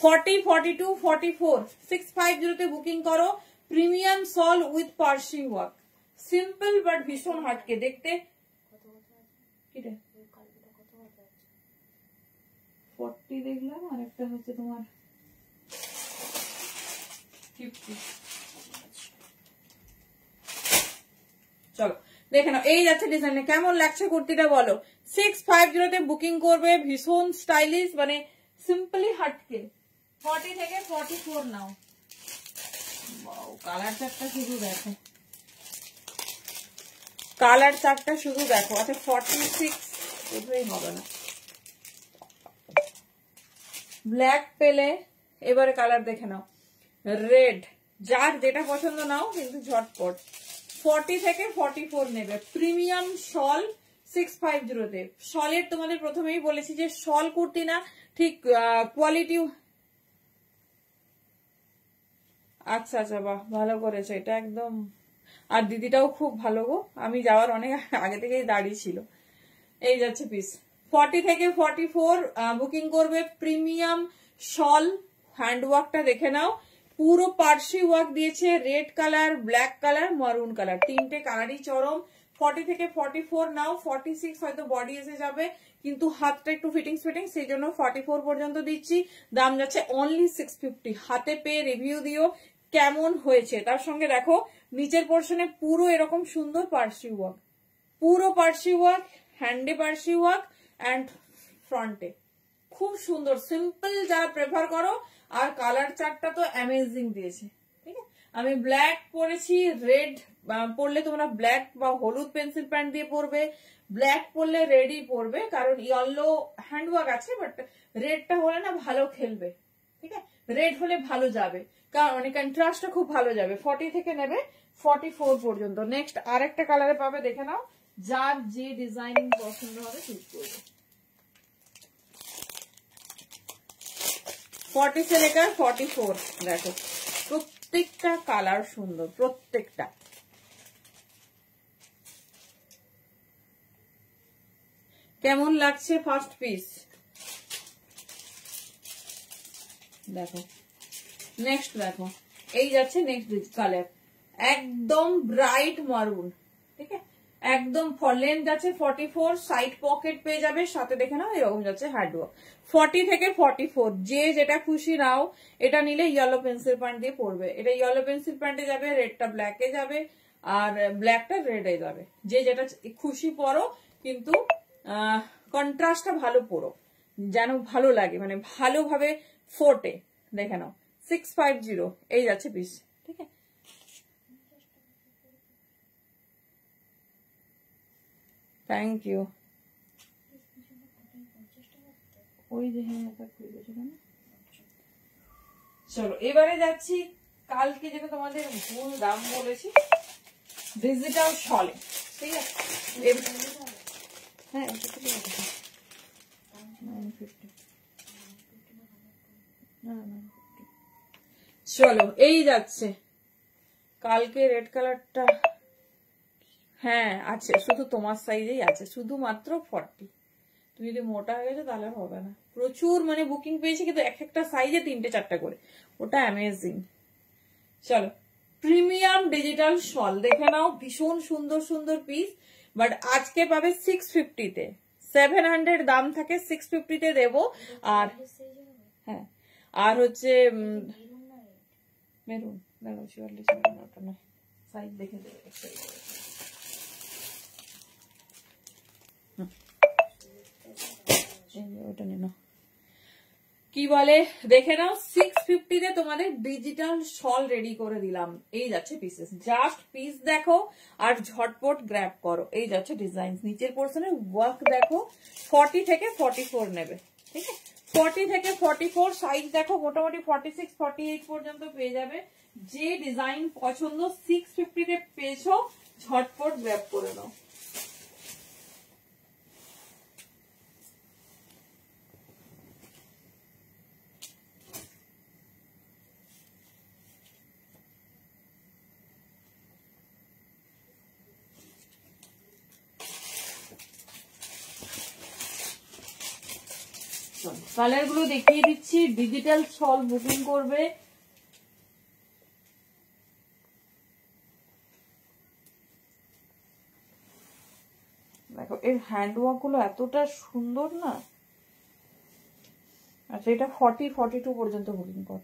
40, 42, 44, 650 তে বুকিং করো। Premium shawl with Parsi work, simple but ভীষণ হাটকে দেখতে। 40 দেখলাম, আর একটা হচ্ছে তোমার 50। চলো দেখে নাও, এই যাচ্ছে ডিজাইনে। কেমন লাগছে কুর্তিটা বলো। 650 তে বুকিং করবে, ভীষণ স্টাইলিশ, মানে সিম্পলি হাটকে। 40 থেকে 44 নাও। কালার চারটা শুধু দেখো, কালার চারটা শুধু দেখো। আচ্ছা 46 বোধহয় হবে না। ব্ল্যাক পেলে এবারে কালার দেখে নাও, রেড, যার যেটা পছন্দ নাও কিন্তু ঝটপট। 40 থেকে 44 নেবে। প্রিমিয়াম শল 650 তে। শলের তোমাদের প্রথমেই বলেছি যে শল কুর্তি না, ঠিক কোয়ালিটি। আচ্ছা আচ্ছা, বাহ, ভালো করেছো এটা একদম। আর দিদিটাও খুব ভালো গো, আমি যাওয়ার অনেক আগে থেকেই দাঁড়িয়ে ছিল। এই যাচ্ছে পিস। 40 থেকে 44 বুকিং করবে। প্রিমিয়াম শল, হ্যান্ডওয়ার্কটা দেখে নাও, পুরো পার্সি ওয়ার্ক দিয়েছে। রেড কালার, ব্ল্যাক কালার, মারুন কালার, তিনটে কালারই চরম। 40 থেকে 44 নাও। 46 হয়তো বডি এসে যাবে, কিন্তু হাতটা একটু ফিটিংস সেই জন্য 44 পর্যন্ত দিচ্ছি। দাম যাচ্ছে অনলি 650। হাতে পেয়ে রিভিউ দিও কেমন হয়েছে। তার সঙ্গে দেখো নিচের পোর্শনে পুরো এরকম সুন্দর পার্সি ওয়ার্ক, পুরো পার্সি ওয়ার্ক, হ্যান্ডে পার্সি ওয়ার্ক অ্যান্ড ফ্রন্টে খুব সুন্দর। সিম্পল যারা প্রেফার করো, আর কালার চার্টটা তো অ্যামেজিং দিয়েছে। ঠিক আছে, আমি ব্ল্যাক পরেছি, রেড পরলে তোমরা ব্ল্যাক বা হলুদ পেন্সিল প্যান্ট দিয়ে পরবে, ব্ল্যাক পরলে রেডই পরবে, কারণ ইয়েলো হ্যান্ডওয়ার্ক আছে, বাট রেডটা হলে না ভালো খেলবে। ঠিক আছে, রেড হলে ভালো যাবে, কারণ মানে কন্ট্রাস্টটা খুব ভালো যাবে। 40 থেকে নেবে 44 পর্যন্ত। নেক্সট আর একটা কালারে পাবে, দেখে নাও, যার যে ডিজাইনিং পছন্দ হবে চুজ করবে। 40 से लेकर 44 দেখো, প্রত্যেকটা কালার সুন্দর, প্রত্যেকটা। কেমন লাগছে ফার্স্ট পিস দেখো। নেক্সট দেখো, এই যাচ্ছে নেক্সট কালার, একদম ব্রাইট মারুন। ঠিক আছে, একদম লেন্থ যাচ্ছে 44, সাইড পকেট পেয়ে যাবে, সাথে দেখে নাও এরকম যাচ্ছে হ্যান্ডওয়ার্ক। 40 থেকে 44 যে যেটা খুশি নাও। এটা নিলে ইয়েলো পেন্সিল পয়েন্ট দিয়ে পড়বে, এটা ইয়েলো পেন্সিল পয়েন্টে যাবে, রেডটা ব্ল্যাকে যাবে, আর ব্ল্যাকটা রেডে যাবে। যে যেটা খুশি পরো, কিন্তু কন্ট্রাস্টটা ভালো পরো, যেন ভালো লাগে, মানে ভালোভাবে ফোটে। দেখে নাও 650 এই যাচ্ছে পিস, ঠিক আছে। Thank you. ওই যে হ্যাঁ, চলো এবারে যাচ্ছি কালকে যেটা তোমাদের ভুল দাম বলেছি, ডিজিটাল শলে, ঠিক আছে। হ্যাঁ চলো এই যাচ্ছে কালকে রেড কালারটা, হ্যাঁ আছে, শুধু তোমার সাইজেই আছে, শুধুমাত্র 40। তুমি যদি মোটা হয়ে গেছো তাহলে হবে না, প্রচুর মানে বুকিং পেয়েছি, কিন্তু এক একটা সাইজে 3টে 4টা করে, ওটা অ্যামেজিং। চলো প্রিমিয়াম ডিজিটাল শল দেখে নাও, ভীষণ সুন্দর সুন্দর পিস, বাট আজকে পাবে 650-তে। 700 দাম থাকে, 650-তে দেবো। আর হ্যাঁ, আর হচ্ছে মেরুন, দেখো 44 ওটা নয়, সাইজ দেখে দেবে। ওটা নিয়ে নাও, কি বলে দেখে নাও, 650-তে তোমাদের ডিজিটাল শল রেডি করে দিলাম। এই যাচ্ছে পিসেস, জাস্ট পিস দেখো আর ঝটপট গ্র্যাব করো। এই যাচ্ছে ডিজাইন, নিচের পোর্শনের ওয়ার্ক দেখো। 40 থেকে 44 নেবে, ঠিক আছে। 40 থেকে 44 সাইজ দেখো, মোটামুটি 46 48 পর্যন্ত পেয়ে যাবে। যে ডিজাইন পছন্দ 650-তে পেয়েছো, ঝটপট গ্র্যাব করে নাও। কালার গুলো দেখিয়ে দিচ্ছি, ডিজিটাল শল বুকিং করবে। দেখো এর হ্যান্ডওয়ার্ক গুলো এতটা সুন্দর না। আচ্ছা এটা 40-42 পর্যন্ত বুকিং কর,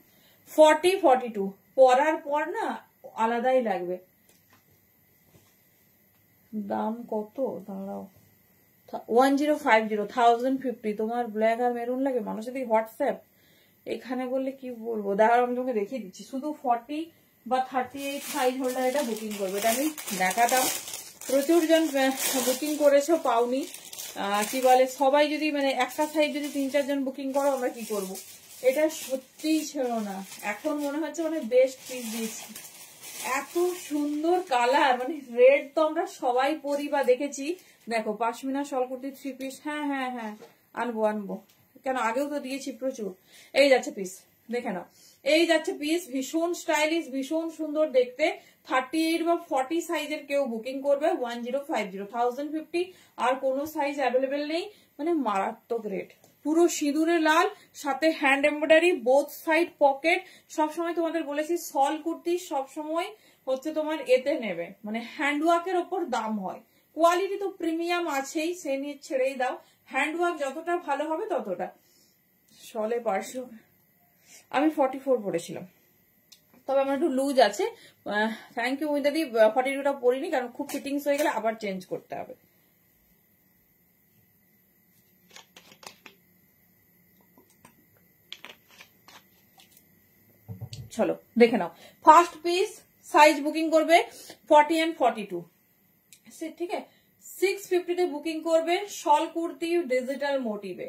40-42 পরার পর না আলাদাই লাগবে। দাম কত দাঁড়াও, 1050, 1050। তোমার ব্ল্যাক আর মেরুন লাগে, মানুষের দিকে হোয়াটসঅ্যাপ এখানে বললে কি বলবো, দাঁড়াও আমি তোমাকে দেখিয়ে দিচ্ছি। শুধু 40 বা 38 সাইজ হোল্ডার এটা বুকিং করবে, এটা আমি দেখাতাম। প্রচুর জন বুকিং করেছো, পাওনি। কি বলে সবাই যদি মানে একটা সাইজ যদি 3-4 জন বুকিং করো, আমরা কি করব। এটা সত্যিই ছিল না, এখন মনে হচ্ছে মানে বেস্ট পিস দিয়েছি। এত সুন্দর কালার, মানে রেড তো আমরা সবাই পরি বা দেখেছি। দেখো পাশমিনা শল কুর্তি 3 পিস, হ্যাঁ হ্যাঁ হ্যাঁ আনবো, কেন আগেও তো দিয়েছি প্রচুর। এই যাচ্ছে পিস, দেখে নাও। এই যাচ্ছে পিস, ভীষণ স্টাইলিশ, ভীষণ সুন্দর দেখতে। 38 বা 40 সাইজের কেউ বুকিং করবে, 1050, 1050। আর কোনো সাইজ অ্যাভেলেবেল নেই, মানে মারাত্মক রেট। পুরো সিঁদুরে লাল, সাথে hand embroidery, both side pocket. সবসময় তোমাদের বলেছি শল কুর্তি সবসময় হচ্ছে তোমার এতে নেবে, মানে হ্যান্ডওয়ার্কের ওপর দাম হয়। কোয়ালিটি তো প্রিমিয়াম আছেই, সে নিয়ে ছেড়েই দাও। হ্যান্ডওয়ার্ক যতটা ভালো হবে ততটা। শলে 500, আমি 44 পরেছিলাম, তবে আমার একটু লুজ আছে। থ্যাংক ইউ উইদাদি, 42টা পরিনি, কারণ খুব ফিটিংস হয়ে গেলে আবার চেঞ্জ করতে হবে। চলো দেখে নাও, ফার্স্ট পিস সাইজ বুকিং করবে 40 and 42, ঠিক আছে। 650-তে বুকিং করবে, শল কুর্তি ডিজিটাল মোটিভে।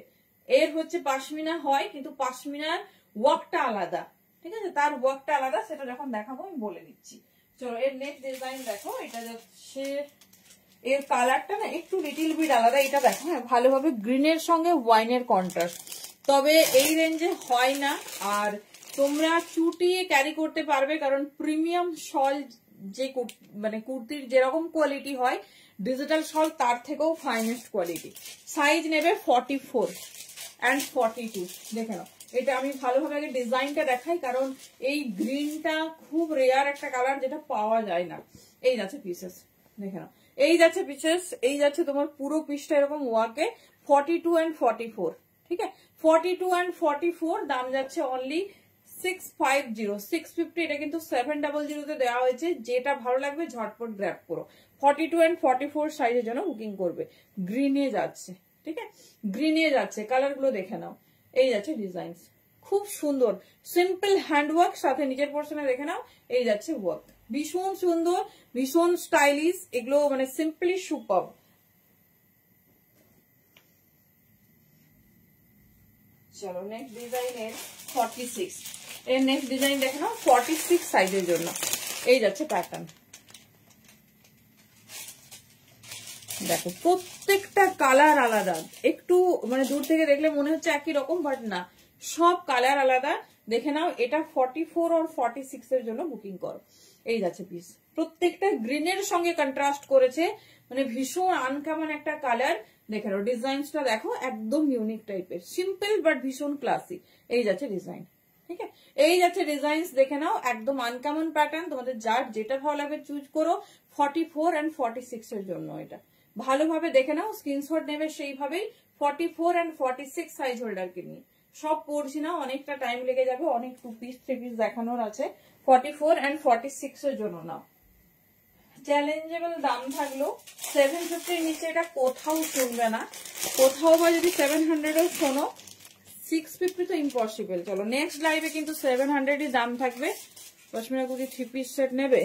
এর হচ্ছে পাশমিনা হয়, কিন্তু পাশমিনার ওয়ার্কটা আলাদা, ঠিক আছে, তার ওয়ার্কটা আলাদা, সেটা যখন দেখাবো আমি বলে দিচ্ছি। চলো এর নেক্সট ডিজাইন দেখো, এটা যাচ্ছে, এর কালারটা না একটু লিটিল বিট আলাদা। এটা দেখো হ্যাঁ, ভালোভাবে গ্রিনের সঙ্গে ওয়াইনের কন্ট্রাস্ট, তবে এই রেঞ্জে হয় না। আর তোমরা চুটিয়ে ক্যারি করতে পারবে, কারণ প্রিমিয়াম শল যে মানে কুর্তির যেরকম কোয়ালিটি হয়, ডিজিটাল শল তার থেকেও ফাইনেস্ট কোয়ালিটি। সাইজ নেবে 44 and 42, দেখে নাও। এটা আমি ভালোভাবে আগে ডিজাইনটা দেখাই, কারণ এই গ্রিনটা খুব রেয়ার একটা কালার, যেটা পাওয়া যায় না। এই যাচ্ছে পিসেস, দেখে নাও। এই যাচ্ছে পিসেস, এই যাচ্ছে তোমার পুরো পিসটা এরকম ওয়ার্কে 42 and 44, ঠিক আছে 42 and 44 দাম যাচ্ছে অনলি 650 650। এটা কিন্তু 700 তে দেওয়া হয়েছে, যেটা ভালো লাগবে ঝটপট গ্র্যাব করো। 42 and 44 সাইজের জন্য বুকিং করবে। গ্রিনে যাচ্ছে, ঠিক আছে গ্রিনে যাচ্ছে, কালার গুলো দেখে নাও। এই যাচ্ছে ডিজাইন, খুব সুন্দর সিম্পল হ্যান্ডওয়ার্ক, সাথে নিচের পোর্শনে দেখে নাও এই যাচ্ছে ওয়ার্ক, ভীষণ সুন্দর ভীষণ স্টাইলিশ, এগুলো মানে সিম্পলি সুপার। চলো নেক্সট ডিজাইনের 46, এর নেক্সট ডিজাইন দেখে নাও 46 সাইজের জন্য। এই যাচ্ছে প্যাটার্ন, দেখো প্রত্যেকটা কালার আলাদা, একটু মানে দূর থেকে দেখলে মনে হচ্ছে একই রকম, বাট না, সব কালার আলাদা। দেখে নাও এটা 44 আর 46 এর জন্য বুকিং করো। এই যাচ্ছে পিস, প্রত্যেকটা গ্রিনের সঙ্গে কন্ট্রাস্ট করেছে, মানে ভীষণ আনকমন একটা কালার। দেখে নাও ডিজাইনটা দেখো, একদম ইউনিক টাইপের, সিম্পল বাট ভীষণ ক্লাসি। এই যাচ্ছে ডিজাইন, ঠিক আছে এই যাচ্ছে ডিজাইন, দেখে নাও একদম আনকমন প্যাটার্ন, তোমাদের যার যেটা ভালো লাগবে চুজ করো। 44 and 46 এর জন্য এটা ভালোভাবে দেখে নাও, স্ক্রিনশট নেবে সেইভাবেই। 44 and 46 সাইজ হোল্ডারকে নিয়ে সব পড়ছি না, অনেকটা টাইম লেগে যাবে, অনেক 2 পিস 3 পিস দেখানোর আছে। 44 and 46 এর জন্য নাও। চ্যালেঞ্জেবল দাম থাকলো 750 এর নিচে এটা কোথাও শুনবে না, কোথাও বা যদি 700 এর শোনো, 650 তো ইম্পসিবল। চলো নেক্সট লাইভে কিন্তু 700 এর দাম থাকবে। পশমিনা কুর্তি 3 পিস সেট নেবে,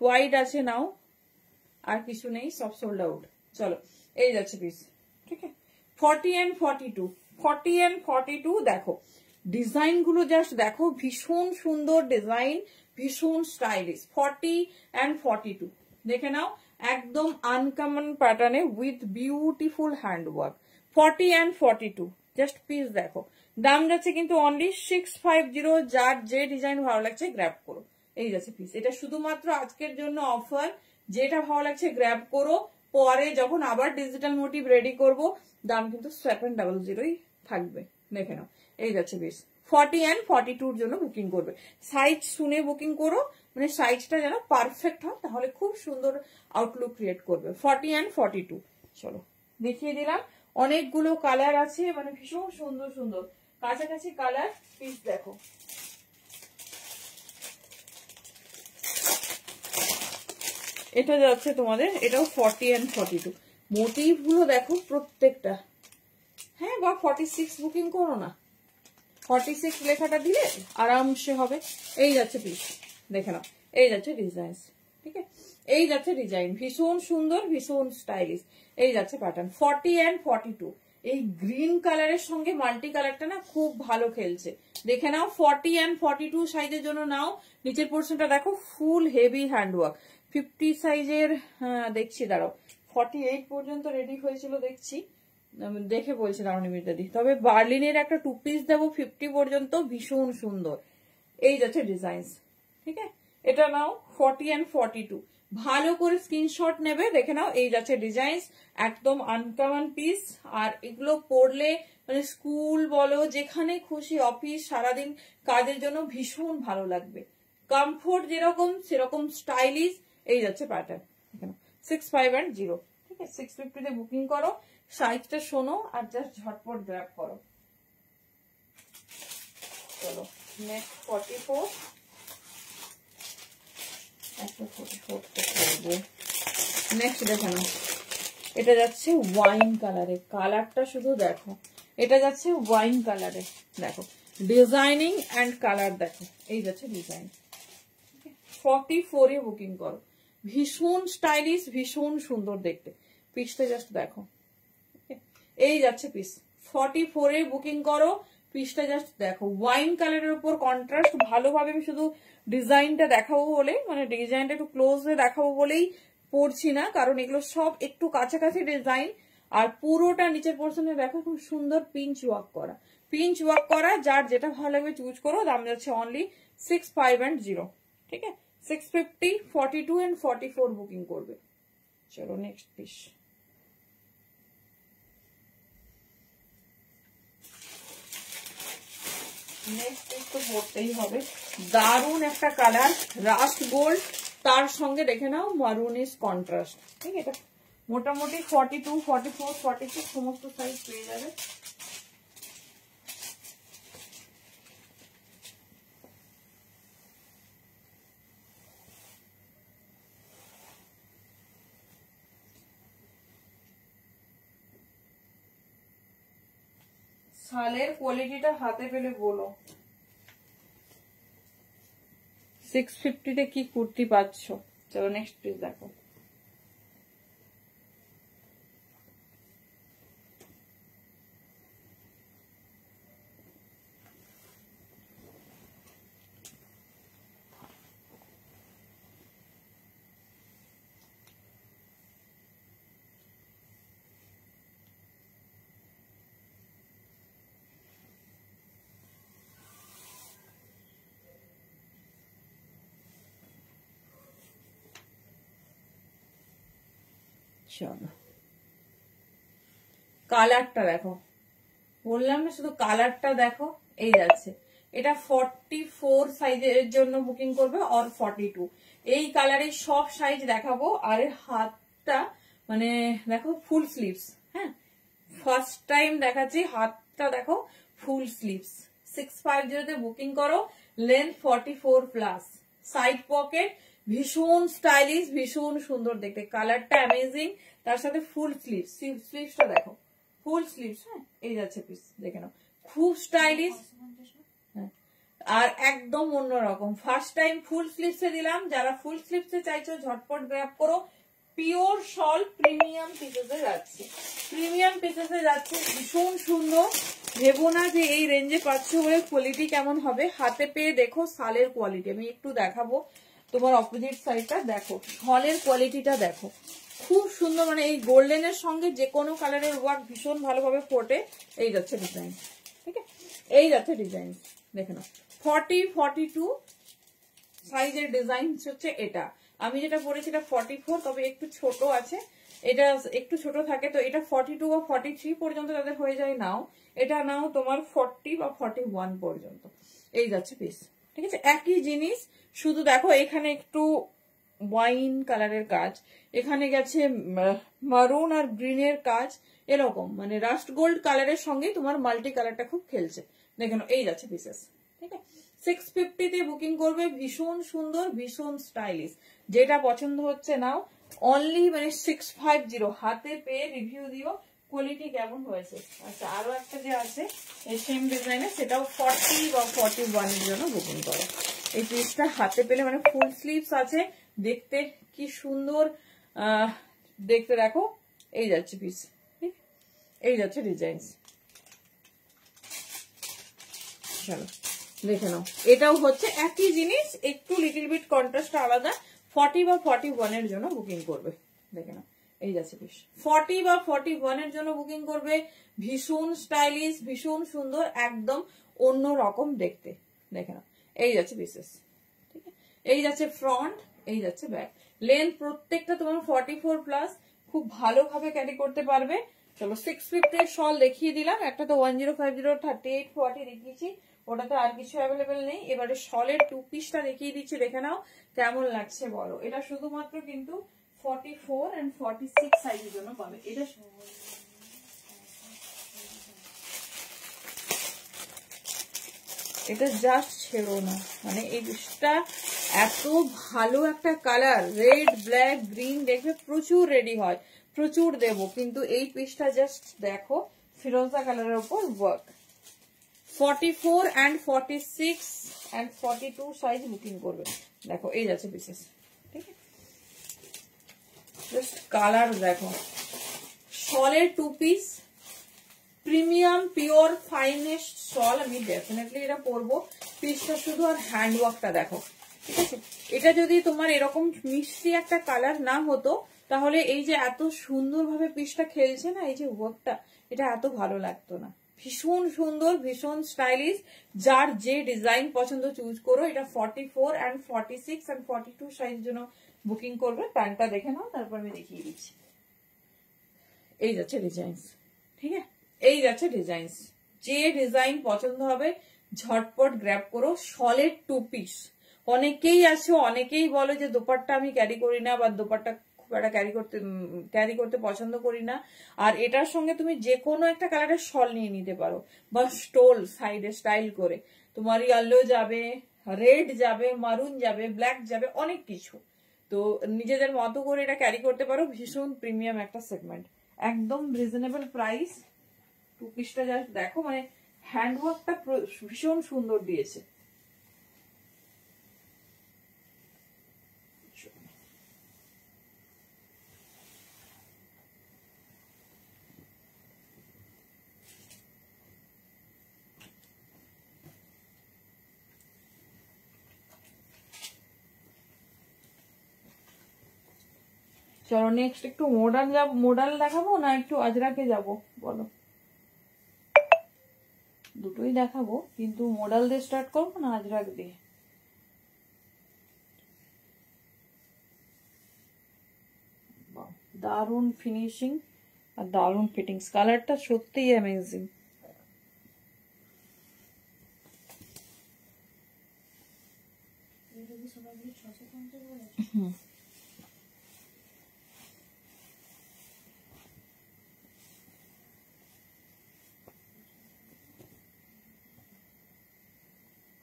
হোয়াইট আছে নাও, আর কিছু নেই, সব সোল্ড আউট। চলো এই যাচ্ছে পিস, ঠিক আছে 40 and 42, 40 and 42 দেখো ডিজাইন গুলো জাস্ট দেখো, ভীষণ সুন্দর ডিজাইন, ভীষণ স্টাইলিশ। 40 and 42 দেখে নাও, একদম আনকমন প্যাটার্নে with beautiful handwork. 40 and 42 just piece দেখো, দাম যাচ্ছে কিন্তু অনলি 650। যার যে ডিজাইন ভালো লাগছে গ্র্যাব করো। এই যাচ্ছে পিস, এটা শুধুমাত্র আজকের জন্য অফার, যেটা ভালো লাগছে গ্র্যাব করো, পরে যখন আবার ডিজিটাল মোটিভ রেডি করব দাম কিন্তু 700 থাকবে। দেখে নাও এই যাচ্ছে পিস, 40 and 42 জন্য বুকিং করবে। সাইজ শুনে বুকিং করো, মানে সাইজটা যেন পারফেক্ট হয়, তাহলে খুব সুন্দর আউটলুক ক্রিয়েট করবে। 40 and 42 চলো দেখিয়ে দিলাম, অনেকগুলো কালার আছে, মানে ভীষণ সুন্দর সুন্দর কাছাকাছি কালার। পিস দেখো, এটা যাচ্ছে তোমাদের, এটাও 40 and 42। মোটিভ গুলো দেখো প্রত্যেকটা, হ্যাঁ বা 46 বুকিং করো না, 46 লেখাটা দিলে আরামসে হবে। এই যাচ্ছে পিস, দেখে নাও এই যাচ্ছে ডিজাইন, ঠিক আছে এই যাচ্ছে ডিজাইন, ভীষণ সুন্দর ভীষণ স্টাইলিশ। এই যাচ্ছে প্যাটার্ন 40 and 42। এই গ্রিন কালারের সঙ্গে মাল্টি কালারটা না খুব ভালো খেলছে। দেখে নাও 40 and 42 সাইজের জন্য নাও। নিচের পোর্শনটা দেখো ফুল হেভি হ্যান্ডওয়ার্ক। 50 সাইজের দেখছি, দাঁড়াও 48 পর্যন্ত রেডি হয়েছিল দেখছি, দেখে বলছিলাম অনিমিতা দি, তবে বার্লিনের একটা 2 পিস দেবো 50 পর্যন্ত, ভীষণ সুন্দর। এই যাচ্ছে ডিজাইন, ঠিক আছে এটা নাও 40 and 42। ভালো করে স্ক্রিনশট নেবে, দেখে নাও এই যাচ্ছে ডিজাইন, একদম আনকমন পিস। আর এগুলো পরলে মানে স্কুল বলো যেখানে খুশি, অফিস, সারাদিন কাজের জন্য ভীষণ ভালো লাগবে। কমফোর্ট যেরকম সেরকম স্টাইলিশ। এই যাচ্ছে প্যাটার্ন, 650, ঠিক আছে 650 তে বুকিং করো। সাইজটা শোনো আর জাস্ট ঝটপট গ্র্যাব করো। চলো নেক্সট 44, নেক্সট দেখো না, এটা যাচ্ছে ওয়াইন কালারে, কালারটা শুধু দেখো, এটা যাচ্ছে ওয়াইন কালারে, দেখো ডিজাইনিং এন্ড কালার দেখো। এই যাচ্ছে ডিজাইন, 44 এ বুকিং করো, ভীষণ স্টাইলিশ ভীষণ সুন্দর দেখতে। পিসটা জাস্ট দেখো, এই যাচ্ছে পিস 44 এ বুকিং করো। পিসটা জাস্ট দেখো, ওয়াইন কালারের উপর কন্ট্রাস্ট। ভালোভাবে আমি শুধু ডিজাইনটা দেখাবো বলে, মানে ডিজাইনটা একটু ক্লোজ দেখাবো বলেই পড়ছি না, কারণ এগুলো সব একটু কাছাকাছি ডিজাইন। আর পুরোটা নিচের পোর্শনে দেখো খুব সুন্দর পিঞ্চ ওয়ার্ক করা, পিঞ্চ ওয়ার্ক করা। যার যেটা ভালো লাগবে চুজ করো। দাম যাচ্ছে অনলি 650, ঠিক আছে 650, 42 and 44 বুকিং করবে। চলো নেক্সট পিস, নেক্সট পিস তো পড়তেই হবে। দারুণ একটা কালার, রাস্ট গোল্ড, তার সঙ্গে দেখে নাও মারুনিস কন্ট্রাস্ট, ঠিক আছে? এটা মোটামুটি 42, 44, 46 সমস্ত সাইজ পেয়ে যাবে। শালের কোয়ালিটিটা হাতে পেলে বলো। 650 কি কুর্তি পাচ্ছ? চলো নেক্সট পিস দেখো। চলো কালারটা দেখো, বললাম না শুধু কালারটা দেখো। এই যাচ্ছে, এটা 44 সাইজের জন্য বুকিং করবে আর 42। এই কালারের সব সাইজ দেখাবো। আর হাতটা মানে দেখো ফুল স্লিভস, হ্যাঁ ফার্স্ট টাইম দেখাচ্ছি। হাতটা দেখো ফুল স্লিভস। 650 তে বুকিং করো। লেন্থ 44 প্লাস, সাইড পকেট, ভীষণ স্টাইলিশ, ভীষণ সুন্দর দেখতে, কালারটা অ্যামেজিং। তার সাথে ফুল স্লিভস, স্লিভসটা দেখো ফুল স্লিভস, হ্যাঁ এই যাচ্ছে পিস দেখে নাও, খুব স্টাইলিশ। হ্যাঁ আর একদম অন্যরকম। ফার্স্ট টাইম ফুল স্লিভসে দিলাম। যারা ফুল স্লিভসে চাইছো ঝটপট গ্র্যাব করো। পিওর শল প্রিমিয়াম পিসেসে যাচ্ছে, প্রিমিয়াম পিসেসে যাচ্ছে, ভীষণ সুন্দর। ভেবো না যে এই রেঞ্জে পাচ্ছ বলে কোয়ালিটি কেমন হবে, হাতে পেয়ে দেখো শালের কোয়ালিটি। আমি একটু দেখাবো তোমার অপোজিট সাইডটা, দেখো শলের কোয়ালিটিটা দেখো, খুব সুন্দর। মানে এই গোল্ডেনের সঙ্গে যে কোনো কালারের ওয়ার্ক ভীষণ ভালোভাবে ফোটে। এই যাচ্ছে ডিজাইন, ঠিক আছে? এই যাচ্ছে ডিজাইন দেখে নাও। 40, 42 সাইজের ডিজাইন হচ্ছে এটা। আমি যেটা পরেছি এটা 44, তবে একটু ছোট আছে, এটা একটু ছোট থাকে। তো এটা 42 বা 43 পর্যন্ত তাদের হয়ে যায় নাও। এটা নাও তোমার 40 বা 41 পর্যন্ত। এই যাচ্ছে পিস, ঠিক আছে? একই জিনিস, শুধু দেখো এখানে একটু ওয়াইন কালারের কাজ, এখানে গেছে মারুন আর গ্রিনের কাজ, এরকম মানে রাস্ট গোল্ড কালারের সঙ্গে তোমার মাল্টি কালারটা খুব খেলছে। দেখেন এই যাচ্ছে পিসেস, ঠিক আছে? 650 তে বুকিং করবে। ভীষণ সুন্দর, ভীষণ স্টাইলিশ। যেটা পছন্দ হচ্ছে নাও। অনলি মানে 650 হাতে পেয়ে রিভিউ দিও কোয়ালিটি কেমন হয়েছে। আচ্ছা আরো একটা যে আছে এই সেম ডিজাইনে, সেটাও 40 বা 41 এর জন্য বুকিং করো। এই পিসটা হাতে পেলে মানে ফুল স্লিভস আছে, দেখতে কি সুন্দর দেখতে দেখো। এই যাচ্ছে পিস, এই যাচ্ছে ডিজাইন। চলো দেখে নাও, এটাও হচ্ছে একই জিনিস, একটু লিটল বিট কন্ট্রাস্ট আলাদা। 40 বা 41 এর জন্য বুকিং করবে। দেখে নাও এই যাচ্ছে পিস, 40 বা 41 এর জন্য বুকিং করবে। ভীষণ স্টাইলিশ, ভীষণ সুন্দর, একদম অন্য রকম দেখতে। দেখে নাও এই যাচ্ছে পিসেস, ঠিক আছে? এই যাচ্ছে ফ্রন্ট, এই যাচ্ছে ব্যাক। লেন্থ প্রত্যেকটা তোমার 44 প্লাস, খুব ভালোভাবে ক্যারি করতে পারবে। চলো 650 এর শল দেখিয়ে দিলাম। একটা তো 1050, 38, 40 দেখিয়েছি, ওটাতে আর কিছু অ্যাভেলেবেল নেই। এবারে শলের টু পিসটা দেখিয়ে দিচ্ছি, দেখে নাও কেমন লাগছে বলো। এটা শুধুমাত্র কিন্তু 44 and 46 সাইজের জন্য পাবে। এটা জাস্ট ছেড়ো না, মানে এই পিসটা এত ভালো একটা কালার, রেড ব্ল্যাক গ্রিন, দেখবে প্রচুর রেডি হয়, প্রচুর দেবো। কিন্তু এই পিসটা জাস্ট দেখো, ফিরোজা কালারের উপর work. 44 and 46 and 42 size booking করবে। দেখো এই যাচ্ছে পিসেস, ঠিক আছে? জাস্ট কালার দেখো। শলের two piece, premium pure finest shawl. আমি ডেফিনেটলি এটা পরবো। পিসটা শুধু আর হ্যান্ডওয়ার্কটা দেখো, ঠিক আছে? এটা যদি তোমার এরকম মিষ্টি একটা কালার না হতো, তাহলে এই যে এত সুন্দরভাবে পিসটা খেলছে না, এই যে ওয়ার্কটা, এটা এত ভালো লাগতো না। ভীষণ সুন্দর, ভীষণ স্টাইলিশ। যার যে ডিজাইন পছন্দ চুজ করো। এটা 44 and 46 and 42 সাইজ জন্য বুকিং করবে। প্যান্টটা দেখে নাও, তারপর আমি দেখিয়ে দিচ্ছি। এই যাচ্ছে ডিজাইন, ঠিক আছে? এই যাচ্ছে ডিজাইন। যে ডিজাইন পছন্দ হবে ঝটপট গ্র্যাব করো। শলের টু পিস, অনেকেই আছে, অনেকেই বলে যে দোপাট্টা আমি ক্যারি করি না, বা দোপাট্টা খুব একটা ক্যারি করতে পছন্দ করি না। আর এটার সঙ্গে তুমি যে কোনো একটা কালারের শল নিয়ে নিতে পারো, বা স্টোল সাইডে স্টাইল করে। তোমার ইয়েলো যাবে, রেড যাবে, মারুন যাবে, ব্ল্যাক যাবে, অনেক কিছু। তো নিজেদের মতো করে এটা ক্যারি করতে পারো। ভীষণ প্রিমিয়াম একটা সেগমেন্ট, একদম রিজনেবল প্রাইস। টু পিসটা জাস্ট দেখো, মানে হ্যান্ডওয়ার্কটা ভীষণ সুন্দর দিয়েছে। চলো নেক্সট একটু মডার্ন দেখাবো না একটু আজরাকে যাব বলো? দুটোই দেখাবো, কিন্তু মডাল দিয়ে স্টার্ট করবো না আজরাক দিয়ে? দারুন ফিনিশিং আর দারুন ফিটিংস, কালারটা সত্যিই অ্যামেজিং।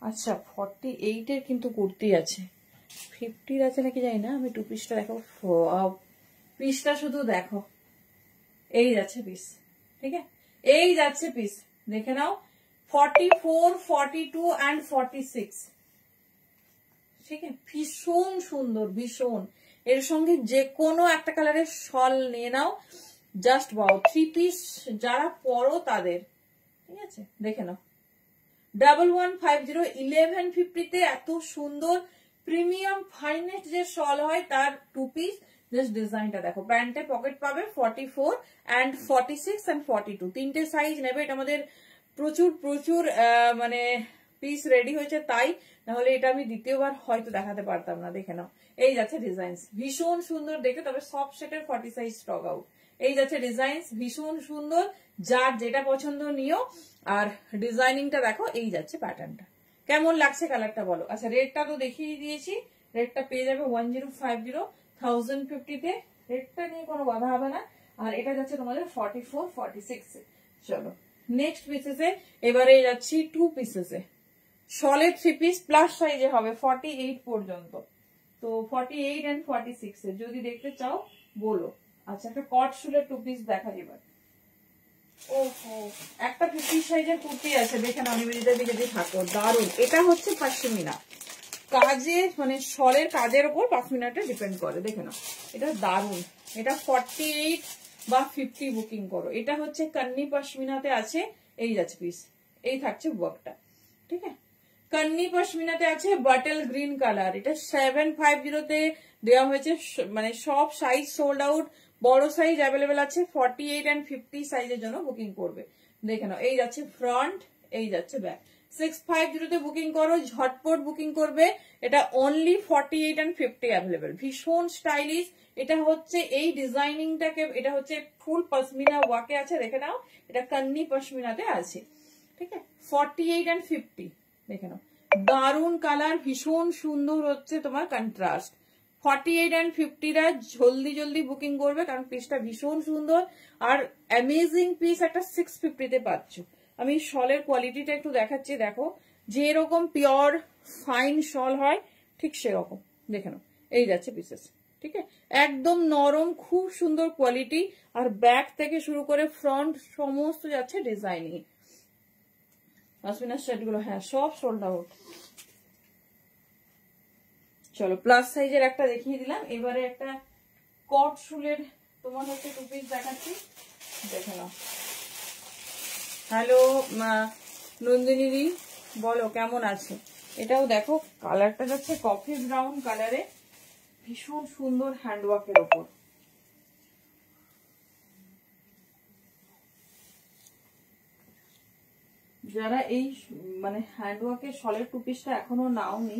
আচ্ছা 48 এর কিন্তু কুর্তি আছে, 50 আছে নাকি জানি না। আমি টু পিসটা দেখো, পিসটা শুধু দেখো, এই যাচ্ছে পিস, ঠিক আছে, এই যাচ্ছে পিস, দেখে নাও। 44, 42 and 46, ঠিক আছে, ভীষণ সুন্দর, ভীষণ। এর সঙ্গে যে কোনো একটা কালারের শল নিয়ে নাও, জাস্ট ওয়াও। থ্রি পিস যারা পরো তাদের, ঠিক আছে, দেখে নাও। 1150, 1150 এত সুন্দর প্রিমিয়াম ফাইনেস্ট যে শল হয় তার টু পিস। জাস্ট ডিজাইনটা দেখো, প্যান্টে পকেট পাবে 44 and 46 and 42, তিনটে সাইজ নেবে। এটা আমাদের প্রচুর প্রচুর মানে পিস রেডি হয়েছে, তাই নাহলে এটা আমি দ্বিতীয়বার হয়তো দেখাতে পারতাম না। দেখে নাও, এই যাচ্ছে ডিজাইন, ভীষণ সুন্দর দেখে। তবে সব সেটের 40 সাইজ স্টক আউট। এই যাচ্ছে ডিজাইন, ভীষণ সুন্দর, যার যেটা পছন্দ নিও। আর ডিজাইনিংটা দেখো, এই যাচ্ছে প্যাটার্নটা। কেমন লাগছে কালারটা বলো? আচ্ছা রেটটা তো দেখিয়ে দিয়েছি, রেটটা পেয়ে যাবে 1050, 1050 তে। রেটটা নিয়ে কোনো বাধা হবে না। আর এটা যাচ্ছে তোমাদের 44, 46 এ। চলো নেক্সট পিসেসে এবারে যাচ্ছি টু পিসেসে। শলের থ্রি পিস প্লাস সাইজে হবে 48 পর্যন্ত। তো 48 and 46 এ যদি দেখতে চাও বলো। আচ্ছা একটা কট শুলের টু পিস দেখা এবার। ওহো, একটা 50 সাইজের কুর্তি আছে, দেখে নাও নিবেদিতার দিকে যদি থাকো, দারুন। এটা হচ্ছে পশমিনা কাজের, মানে শলের কাজের উপর পশমিনাটা ডিপেন্ড করে। দেখে নাও, এটা দারুন। এটা 48 বা 50 বুকিং করো। এটা হচ্ছে কান্নি পশমিনাতে আছে, এই যাচ্ছে পিস, এই থাকছে ওয়ার্কটা, ঠিক আছে। কান্নি পশমিনাতে আছে বাটল গ্রিন কালার। এটা 750 তে দেওয়া হয়েছে, মানে সব সাইজ সোল্ড আউট। বড় সাইজ অ্যাভেলেবেল আছে, 48 and 50 সাইজের জন্য বুকিং করবে। দেখে নাও, এই যাচ্ছে ফ্রন্ট, এই যাচ্ছে ব্যাক। 650 তে বুকিং করো, ঝটপট বুকিং করবে। এটা অনলি 48 and 50 অ্যাভেলেবেল, ভীষণ স্টাইলিশ। এটা হচ্ছে এই ডিজাইনিংটাকে, এটা হচ্ছে ফুল পশমিনা ওয়াকে আছে, দেখে নাও। এটা কান্নি পশমিনাতে আছে, ঠিক আছে। 48 and 50 দেখে নাও, দারুন কালার, ভীষণ সুন্দর হচ্ছে তোমার কন্ট্রাস্ট। 48 and 50 রা জলদি জলদি বুকিং করবে, কারণ পিসটা ভীষণ সুন্দর। আর অ্যামেজিং পিস একটা 650 তে পাচ্ছ। আমি শলের কোয়ালিটিটা একটু দেখাচ্ছি, দেখো যেরকম পিওর ফাইন শল হয় ঠিক সেরকম। দেখে নাও, এই যাচ্ছে পিসেস, ঠিক আছে, একদম নরম, খুব সুন্দর কোয়ালিটি। আর ব্যাক থেকে শুরু করে ফ্রন্ট সমস্ত যাচ্ছে ডিজাইনিং। পশমিনার সেট গুলো, হ্যাঁ সব সোল্ড আউট। চলো প্লাস সাইজের একটা দেখিয়ে দিলাম, এবারে একটা কট শুলের তোমার হচ্ছে টু পিস দেখাচ্ছি, দেখে নাও। হ্যালো নন্দিনী দি, বলো কেমন আছে? এটাও দেখো, কালারটা যাচ্ছে কফি ব্রাউন কালারে, ভীষণ সুন্দর হ্যান্ডওয়ার্কের ওপর। যারা এই মানে হ্যান্ডওয়ার্কের শলের টু পিসটা এখনো নাওনি,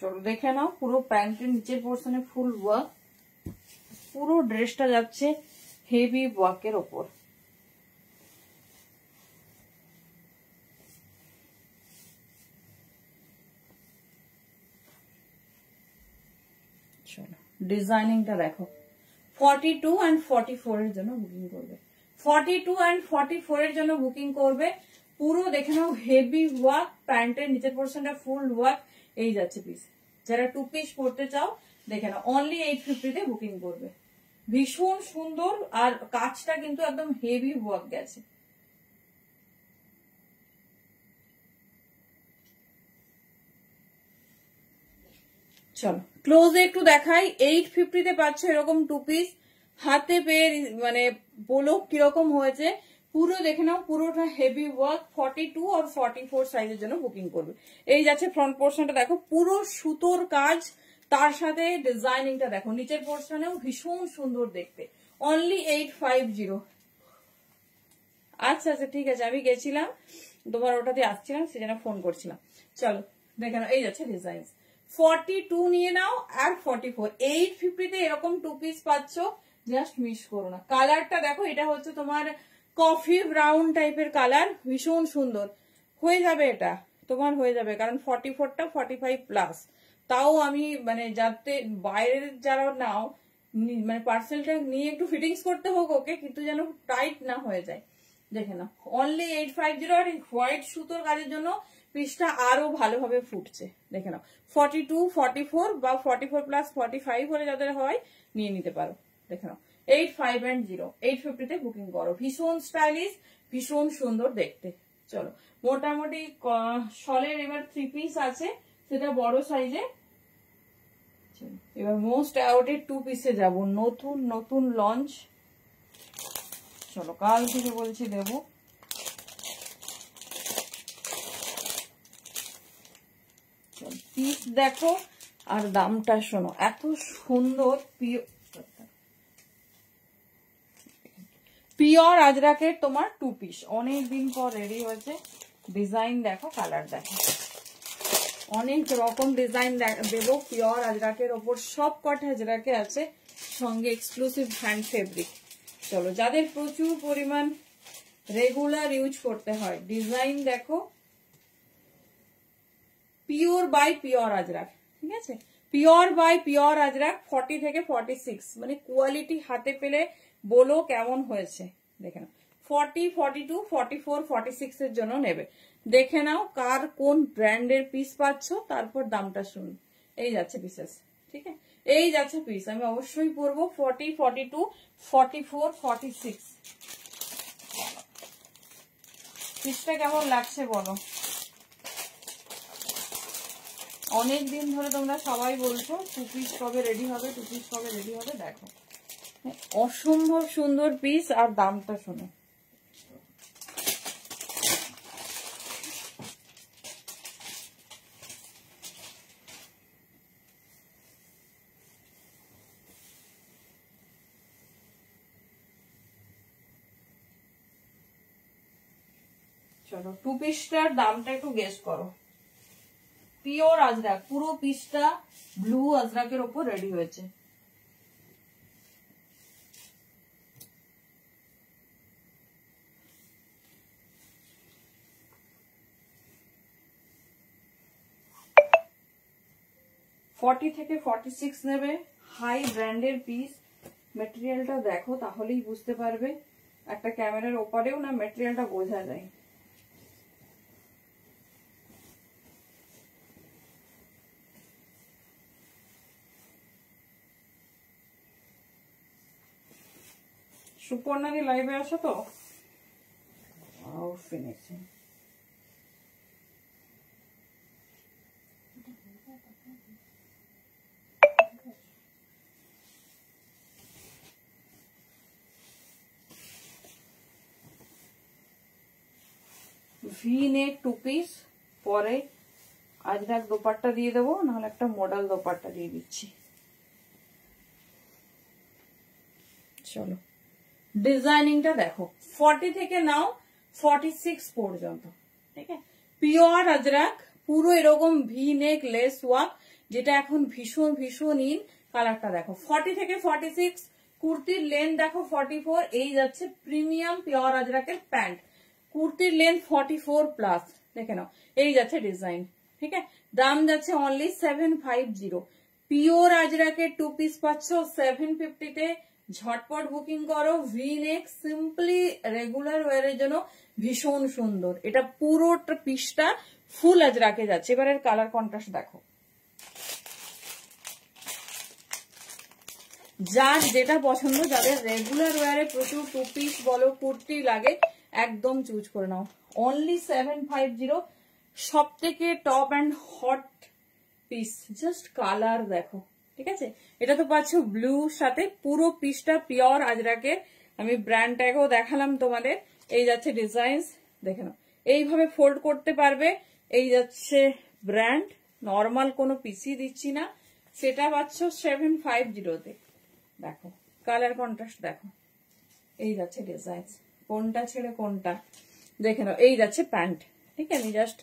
চলো দেখে নাও, পুরো প্যান্টের নিচের পোর্শনে ফুল ওয়ার্ক, পুরো ড্রেসটা যাচ্ছে হেভি ওয়ার্কের ওপর। চলো ডিজাইনিংটা দেখো। 42 and 44 এর জন্য বুকিং করবে, 42 and 44 এর জন্য বুকিং করবে। পুরো দেখে নাও হেভি ওয়ার্ক, প্যান্টের নিচের পোর্শনটা ফুল ওয়ার্ক, এই যাচ্ছে পিস। যারা 2 পিস পড়তে চাও দেখে নাও, অনলি 850 তে বুকিং করবে। ভীষণ সুন্দর, আর কাজটা কিন্তু একদম হেভি ওয়ার্ক গেছে। চলো ক্লোজে একটু দেখাই। 850 তে পাচ্ছ এরকম 2 পিস, হাতে পেয়ে মানে বলো কিরকম হয়েছে। পুরো দেখে নাও, পুরোটা হেভি ওয়ার্ক। 42 আর 44 সাইজের জন্য বুকিং করবে। এই যাচ্ছে ফ্রন্ট পোর্শনটা দেখো, পুরো সুতোর কাজ, তার সাথে ডিজাইনিংটা দেখো, নিচের পোর্শনেও ভীষণ সুন্দর দেখতে। অনলি 850। আচ্ছা আচ্ছা ঠিক আছে, আমি গেছিলাম তোমার ওটাতে আসছিলাম, সেজন্য ফোন করছিলাম। চলো দেখে নাও, এই যাচ্ছে ডিজাইন। 42 নিয়ে নাও আর 44, 850 তে এরকম 2 পিস পাচ্ছ, জাস্ট মিস করো না। কালারটা দেখো, এটা হচ্ছে তোমার কফি ব্রাউন টাইপের কালার, ভীষণ সুন্দর। হয়ে যাবে এটা তোমার, হয়ে যাবে, কারণ 44টা 45 প্লাস। তাও আমি মানে যাতে বাইরের যারা নাও, মানে পার্সেলটা নিয়ে একটু ফিটিংস করতে হোক ওকে, কিন্তু যেন টাইট না হয়ে যায়। দেখে নাও অনলি 850। আর হোয়াইট সুতোর কাজের জন্য পিসটা আরো ভালোভাবে ফুটছে। দেখে নাও 42, 44 বা 44 প্লাস 45 হলে যাদের হয় নিয়ে নিতে পারো। দেখে নাও 850, 850 তে বুকিং করো। ভীষণ স্টাইলিশ, ভীষণ সুন্দর দেখতে। চলো মোটামুটি শলের এবার 3 পিস আছে, সেটা বড় সাইজে। এবার মোস্ট আউটেড 2 পিসে যাব, নতুন নতুন লঞ্চ। চলো কাল থেকে বলছি দেবো। পিস দেখো আর দামটা শোনো, এত সুন্দর পিওর আজরাকের তোমার 2 পিস, অনেকদিন পর রেডি হয়েছে। ডিজাইন দেখো, কালার দেখো, অনেক রকম ডিজাইন দেবো পিওর আজরাকের ওপর। সব কটা আজরাকে আছে, সঙ্গে এক্সক্লুসিভ হ্যান্ড ফেব্রিক। চলো যাদের প্রচুর পরিমাণ রেগুলার ইউজ করতে হয়, ডিজাইন দেখো, পিওর বাই পিওর আজরাক, ঠিক আছে, পিওর বাই পিওর আজরাক। 40 থেকে 46, মানে কোয়ালিটি হাতে পেলে বলো কেমন হয়েছে। দেখে নাও 40, 42, 44, 46 এর জন্য নেবে। দেখে নাও কার কোন ব্র্যান্ডের পিস পাচ্ছ, তারপর দামটা শুনুন। এই যাচ্ছে পিসেস, ঠিক আছে, এই যাচ্ছে পিস। আমি অবশ্যই পরবো 40, 42, 44, 46। পিসটা কেমন লাগছে বলো। অনেক দিন ধরে তোমরা সবাই বলছো 2 পিস কবে রেডি হবে, 2 পিস কবে রেডি হবে। দেখো অসম্ভব সুন্দর পিস, আর দামটা শোনো। চলো 2 পিসটার দামটা একটু গেস করো। পিওর আজরাক, পুরো পিসটা ব্লু আজরাকের ওপর রেডি হয়েছে। ফর্টি থেকে 46 নেবে, হাই ব্র্যান্ডের পিস। মেটেরিয়ালটা দেখো, তাহলেই বুঝতে পারবে। একটা ক্যামেরার ওপারেও না মেটেরিয়ালটা বোঝা যায়। সুপর্ণাদি লাইভে আসো তো, ফিনিশিং। ভি নেক 2 পিস, পরে আজরাক দোপাট্টা দিয়ে দেবো, নাহলে একটা মডেল দোপাট্টা দিয়ে দিচ্ছি। চলো ডিজাইনিংটা দেখো, 40 থেকে নাও 46 পর্যন্ত, ঠিক আছে। পিওর আজরাক, পুরো এরকম ভি নেক লেস ওয়ার্ক, যেটা এখন ভীষণ ভীষণ ইন। কালারটা দেখো 40 থেকে 46, কুর্তির লেন্থ দেখো 44। এই যাচ্ছে প্রিমিয়াম পিওর আজরাকের প্যান্ট, কুর্তির লেন্থ 44 প্লাস, দেখে নাও। এই যাচ্ছে ডিজাইন, ঠিক আছে। দাম যাচ্ছে অনলি 750। পিওর আজরাকের 2 পিস পাচ্ছ 750-তে। ঝটপট বুকিং করো। ভি নেক, সিম্পলি রেগুলার ওয়ারের জন্য ভীষণ সুন্দর। এটা পুরোটা পিসটা ফুল আজরাকে যাচ্ছে। এবারের কালার কন্ট্রাস্ট দেখো, যার যেটা পছন্দ, যাদের রেগুলার ওয়ারে প্রচুর 2 পিস বলো কুর্তি লাগে, একদম চুজ করে নাও। অনলি 750। সব থেকে top and hot piece, just colour দেখো, ঠিক আছে। এটা তো পাচ্ছ ব্লু সাথে, পুরো পিসটা পিওর আজরাকের। আমি ব্র্যান্ড ট্যাগও দেখালাম তোমাদের। এই যাচ্ছে ডিজাইন, দেখে নাও। এইভাবে ফোল্ড করতে পারবে। এই যাচ্ছে ব্র্যান্ড, নর্মাল কোনো পিসি দিচ্ছি না, সেটা পাচ্ছ 750-তে। দেখো কালার কন্ট্রাস্ট দেখো, এই যাচ্ছে ডিজাইন, কোনটা ছেড়ে কোনটা, দেখে নাও। এই যাচ্ছে প্যান্ট, ঠিক আছে। আমি জাস্ট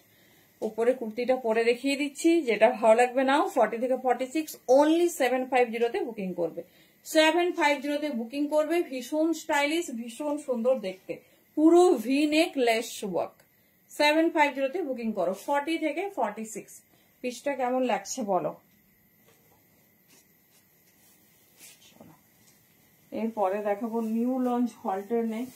উপরে কুর্তিটা পরে দেখিয়ে দিচ্ছি, যেটা ভালো লাগবে নাও। 40 থেকে 46, অনলি 750-তে বুকিং করবে। 750-তে বুকিং করবে। ভীষণ স্টাইলিশ, ভীষণ সুন্দর দেখতে, পুরো ভি নেক লেস ওয়ার্ক। 750-তে বুকিং করো। 40 থেকে 46 পিসটা কেমন লাগছে বলো। এরপরে দেখাবো নিউ লঞ্চ হল্টার নেক।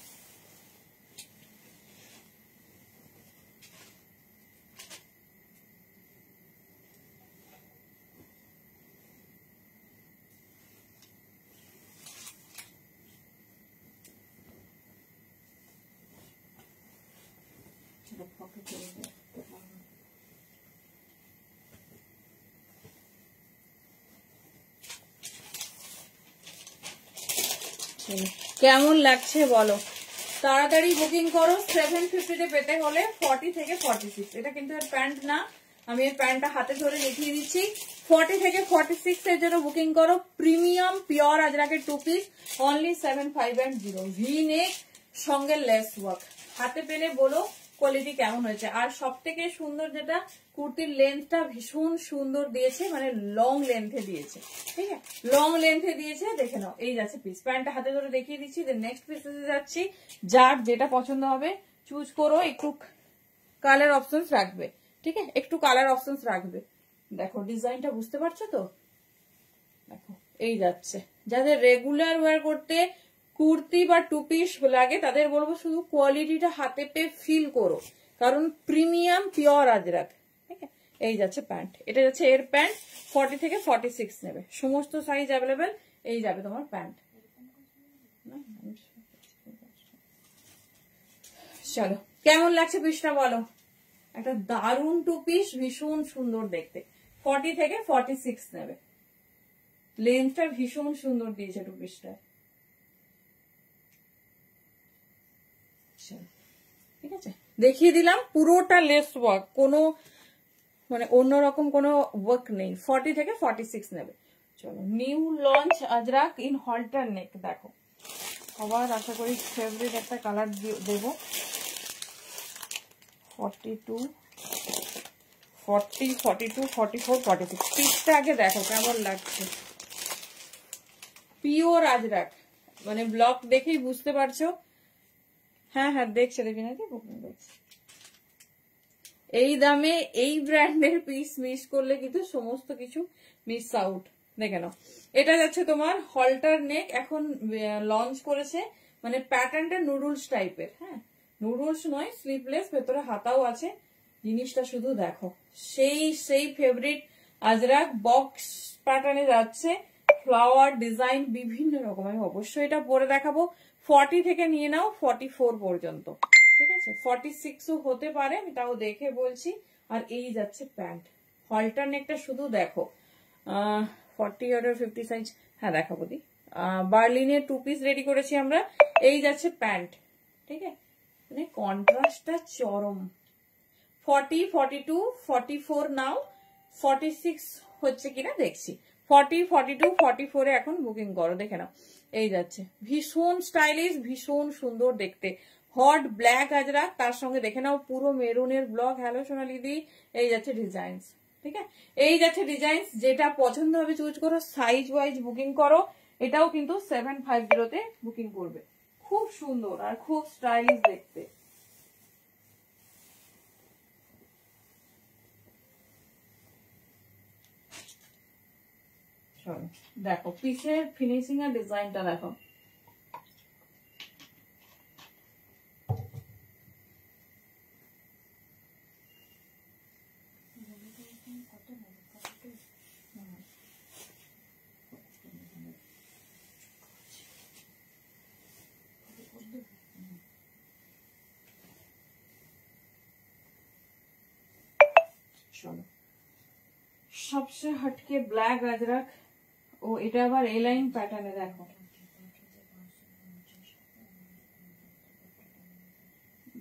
কেমন লাগছে বলো, তাড়াতাড়ি বুকিং করো। 750-তে পেতে হলে 40 থেকে 46। এটা কিন্তু এর প্যান্ট না, আমি এর প্যান্টটা হাতে ধরে দেখিয়ে দিচ্ছি। 40 থেকে 46 এর জন্য বুকিং করো। প্রিমিয়াম পিওর আজরাকের 2 পিস, অনলি 750। ভি নেক সঙ্গে লেস ওয়ার্ক। হাতে পেলে বলো কোয়ালিটি কেমন হয়েছে। আর সব থেকে সুন্দর যেটা, কুর্তির লেন্থটা ভীষণ সুন্দর দিয়েছে, মানে লং লেন্থে দিয়েছে, ঠিক আছে, লং লেন্থে দিয়েছে। দেখে নাও, এই যাচ্ছে পিস। প্যান্টটা হাতে ধরে দেখিয়ে দিচ্ছি। নেক্সট পিসে যাচ্ছি। যার যেটা পছন্দ হবে চুজ করো। একটু কালার অপশনস রাখবে, ঠিক আছে, একটু কালার অপশনস রাখবে। দেখো ডিজাইনটা বুঝতে পারছো তো, দেখো এই যাচ্ছে। যাদের রেগুলার ওয়্যার করতে কুর্তি বা 2 পিস লাগে, তাদের বলবো শুধু কোয়ালিটিটা হাতে পেয়ে ফিল করো, কারণ প্রিমিয়াম পিওর আজরাক, ঠিক আছে। এই যাচ্ছে প্যান্ট, এটা যাচ্ছে এর প্যান্ট। 40 থেকে 46 নেবে, সমস্ত সাইজ অ্যাভেলেবেল। এই যাবে তোমার প্যান্ট। চলো কেমন লাগছে পিসটা বলো। একটা দারুণ 2 পিস, ভীষণ সুন্দর দেখতে। 40 থেকে 46 নেবে। লেন্থটা ভীষণ সুন্দর দিয়েছে 2 পিসটা, ঠিক আছে। দেখিয়ে দিলাম পুরোটা লেস ওয়ার্ক, কোনো মানে অন্যরকম কোনো ওয়ার্ক নেই। 40 থেকে 46 নেবে। চলো new launch ajrakh in halter neck দেখো। সবার আশা করি ফেভারিট একটা কালার দেবো। 42, 40, 42, 44, 46 পিসটা আগে দেখো কেমন লাগছে। পিওর আজরাক, মানে ব্লক দেখেই বুঝতে পারছো। হ্যাঁ হ্যাঁ দেখছে রেবিনা কি দেখছি। এই দামে এই ব্র্যান্ডের পিস মিস করলে কিন্তু সমস্ত কিছু মিস আউট। দেখে নাও, এটা যাচ্ছে তোমার হল্টার নেক, এখন লঞ্চ করেছে, মানে প্যাটার্নটা নুডলস টাইপের। হ্যাঁ নুডলস নয়, স্লিভলেস, ভেতরে হাতাও আছে। জিনিসটা শুধু দেখো, সেই ফেভারিট আজরাক বক্স প্যাটার্নে যাচ্ছে। ফ্লাওয়ার ডিজাইন বিভিন্ন রকম। আমি অবশ্যই এটা পরে দেখাবো। 40 থেকে নিয়ে নাও 44 পর্যন্ত, ঠিক আছে। 46ও হতে পারে, আমি তাও দেখে বলছি। আর এই যাচ্ছে প্যান্ট। হল্টার নেকটা শুধু দেখো। 40 আর 50 সাইজ, হ্যাঁ দেখাবো দি। বার্লিনের 2 পিস রেডি করেছি আমরা। এই যাচ্ছে প্যান্ট, ঠিক আছে, মানে কন্ট্রাস্টটা চরম। 40, 42, 44 নাও। 46 হচ্ছে কিনা দেখছি। 40, 42, 44 এ এখন বুকিং করো। দেখে নাও, এই যাচ্ছে ভীষণ স্টাইলিশ, ভীষণ সুন্দর দেখতে। হট ব্ল্যাক আজরাক, তার সঙ্গে দেখে নাও পুরো মেরুনের ব্লক। হ্যালো সোনালি দি, এই যাচ্ছে ডিজাইন, ঠিক আছে, এই যাচ্ছে ডিজাইন, যেটা পছন্দ হবে চুজ করো, সাইজ ওয়াইজ বুকিং করো। এটাও কিন্তু 750 তে বুকিং করবে। খুব সুন্দর আর খুব স্টাইলিশ দেখতে। চলো দেখো পিসের ফিনিশিং আর ডিজাইনটা দেখো। চলো সবসে হটকে ব্ল্যাক আজরাক, ও এটা আবার এ লাইন প্যাটার্নে দেখো।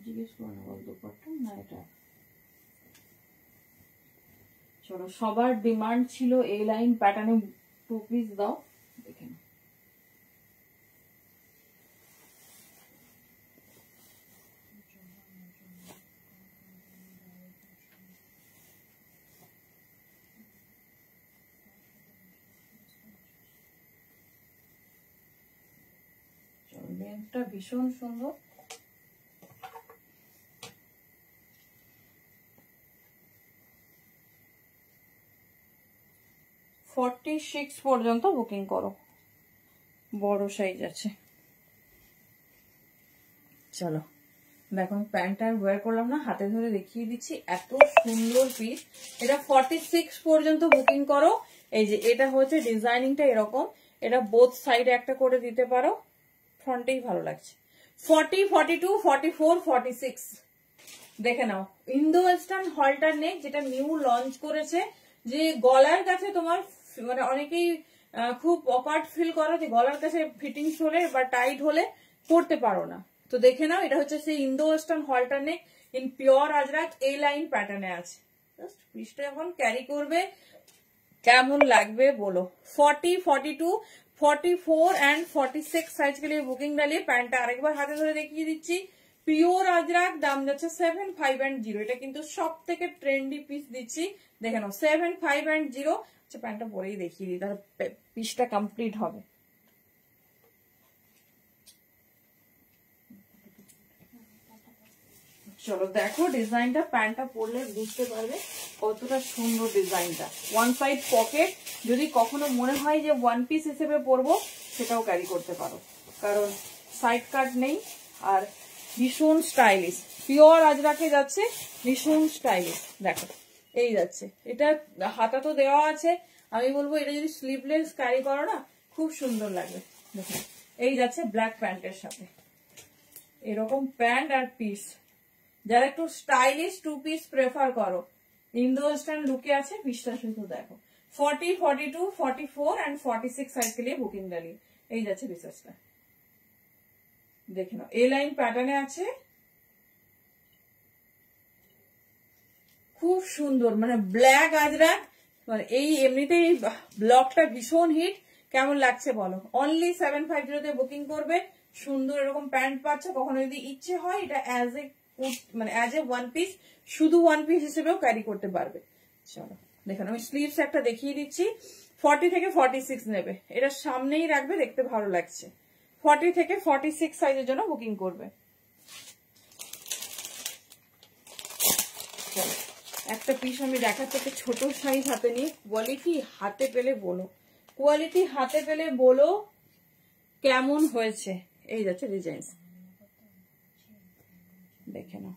জিজ্ঞেস করো দুপাট্টা না এটা। চলো সবার ডিমান্ড ছিল এ লাইন প্যাটার্নে 2 পিস দাও, দেখে নাও। লেন্থটা ভীষণ সুন্দর। $46 পর্যন্ত বুকিং করো, বড় সাইজ আছে। চলো দেখো প্যান্টটা ওয়্যার করলাম না, হাতে ধরে দেখিয়ে দিচ্ছি, এত সুন্দর পিস। এটা 46 পর্যন্ত বুকিং করো। এই যে এটা হচ্ছে ডিজাইনিংটা এরকম, এটা বোথ সাইডে একটা করে দিতে পারো, ফ্রন্টেই ভালো লাগছে। 40, 42, 44, 46 দেখে নাও। ইন্দো ওয়েস্টার্ন হলটার নেক, যেটা নিউ লঞ্চ করেছে। যে গলার কাছে তোমার মানে অনেকেই খুব অকার্ড ফিল করো যে গলার কাছে ফিটিংস হলে বা টাইট হলে পরতে পারো না, তো দেখে নাও এটা হচ্ছে সেই Indo western halter neck in pure ajrakh A line প্যাটার্নে আছে। জাস্ট পিসটা যখন ক্যারি করবে কেমন লাগবে বলো। 40, 42, 44 एंड 46 साइज के लिए बुकिंग डालिए। প্যান্টটা আরেকবার হাতে ধরে দেখিয়ে দিচ্ছি, পিওর আজরাক, দাম যাচ্ছে 7510। এটা কিন্তু সব থেকে ট্রেন্ডি পিস দিচ্ছি, দেখে নাও 7510। আচ্ছা প্যান্টটা পরেই দেখিয়ে দিই, তাহলে পিসটা কমপ্লিট হবে। চলো দেখো ডিজাইনটা, প্যান্টটা পরলে বুঝতে পারবে কতটা সুন্দর ডিজাইনটা। ওয়ান সাইড পকেট, যদি কখনো মনে হয় যে ওয়ান পিস হিসেবে পরবো সেটাও ক্যারি করতে পারো, কারণ সাইড কাট নেই। আর ভীষণ স্টাইলিশ, পিওর আজরাকে যাচ্ছে, ভীষণ স্টাইলিশ। দেখো এই যাচ্ছে, এটা হাতা তো দেওয়া আছে, আমি বলবো এটা যদি স্লিভলেস ক্যারি করো না খুব সুন্দর লাগবে। দেখো এই যাচ্ছে ব্ল্যাক প্যান্টের সাথে, এরকম প্যান্ট আর পিস। যারা একটু স্টাইলিশ 2 পিস প্রেফার করো, ইন্দো ওয়েস্টার্ন লুকে আছে, পিসটা শুধু দেখো। 40, 42, 44 एंड 46 साइज के लिए बुकिंग डालिए। এই যাচ্ছে পিসটা, দেখে নাও এ লাইন প্যাটার্নে আছে, খুব সুন্দর, মানে ব্ল্যাক আজরাক। মানে এই এমনিতেই ব্লকটা ভীষণ হিট, কেমন লাগছে বলো। অনলি 750 তে বুকিং করবে। সুন্দর এরকম প্যান্ট পাচ্ছ, কখনো যদি ইচ্ছে হয় এটা অ্যাজ এ মানে অ্যাজ এ ওয়ান পিস, শুধু ওয়ান পিস হিসেবেও ক্যারি করতে পারবে। চলো দেখুন আমি স্লিভস একটা দেখিয়ে দিচ্ছি। 40 থেকে 46 নেবে, এটা সামনেই রাখবে, দেখতে ভালো লাগছে। 40 থেকে 46 সাইজের জন্য বুকিং করবে। একটা পিস আমি দেখাচ্ছি, একটা ছোট সাইজ হাতে নিয়ে। কোয়ালিটি হাতে পেলে বলো, কোয়ালিটি হাতে পেলে বলো কেমন হয়েছে। এই যাচ্ছে ডিজাইন, দেখে নাও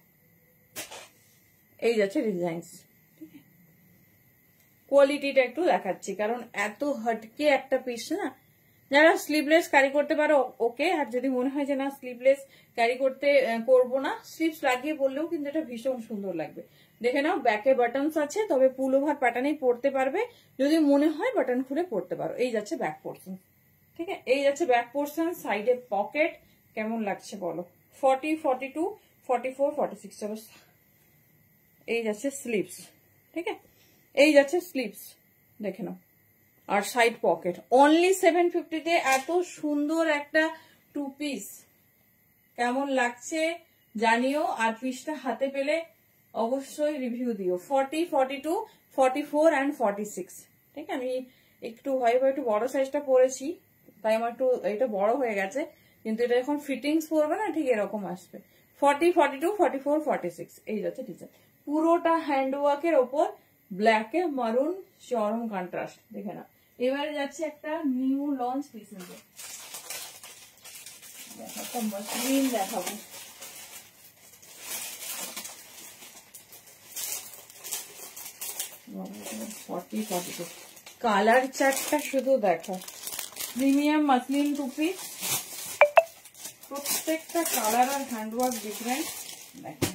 এই যাচ্ছে ডিজাইন। কোয়ালিটিটা একটু দেখাচ্ছি, কারণ এত হটকে একটা পিস না। যারা স্লিভলেস ক্যারি করতে পারো ওকে, আর যদি মনে হয় যে না স্লিভলেস ক্যারি করবো না, স্লিভস লাগিয়ে পরলেও কিন্তু এটা ভীষণ সুন্দর লাগবে। দেখে নাও ব্যাকে বাটনস আছে, তবে পুল ওভার প্যাটার্নেই পরতে পারবে, যদি মনে হয় বাটন খুলে পরতে পারো। এই যাচ্ছে ব্যাক পোর্শন, ঠিক আছে, এই যাচ্ছে ব্যাক পোর্শন, সাইডে পকেট, কেমন লাগছে বলো। 40, 42, 44, 46 চলো। এই যাচ্ছে স্লিভস, ঠিক আছে, এই যাচ্ছে স্লিভস, দেখে নাও, আর সাইড পকেট। অনলি 750 তে এত সুন্দর একটা 2 পিস, কেমন লাগছে জানিও, আর পিসটা হাতে পেলে অবশ্যই রিভিউ দিও। 40, 42, 44 and 46। ঠিক আছে, আমি একটু হয়তো একটু বড় সাইজটা পরেছি, তাই আমার একটু এটা বড় হয়ে গেছে, কিন্তু এটা যখন ফিটিংস পরবে না ঠিক এরকম আসবে। 40, 42, 44, 46 এই যাচ্ছে ডিজাইন। পুরোটা হ্যান্ডওয়ার্কের ওপর ব্ল্যাকে মারুন চরম কন্ট্রাস্ট, দেখে না। এবারে যাচ্ছে একটা নিউ লঞ্চ পিস, একটা মসলিন দেখাবো। কালার চার্টটা শুধু দেখো, প্রিমিয়াম মাসলিন টু পিস, প্রত্যেকটা কালার আর হ্যান্ডওয়ার্ক ডিফারেন্ট। দেখো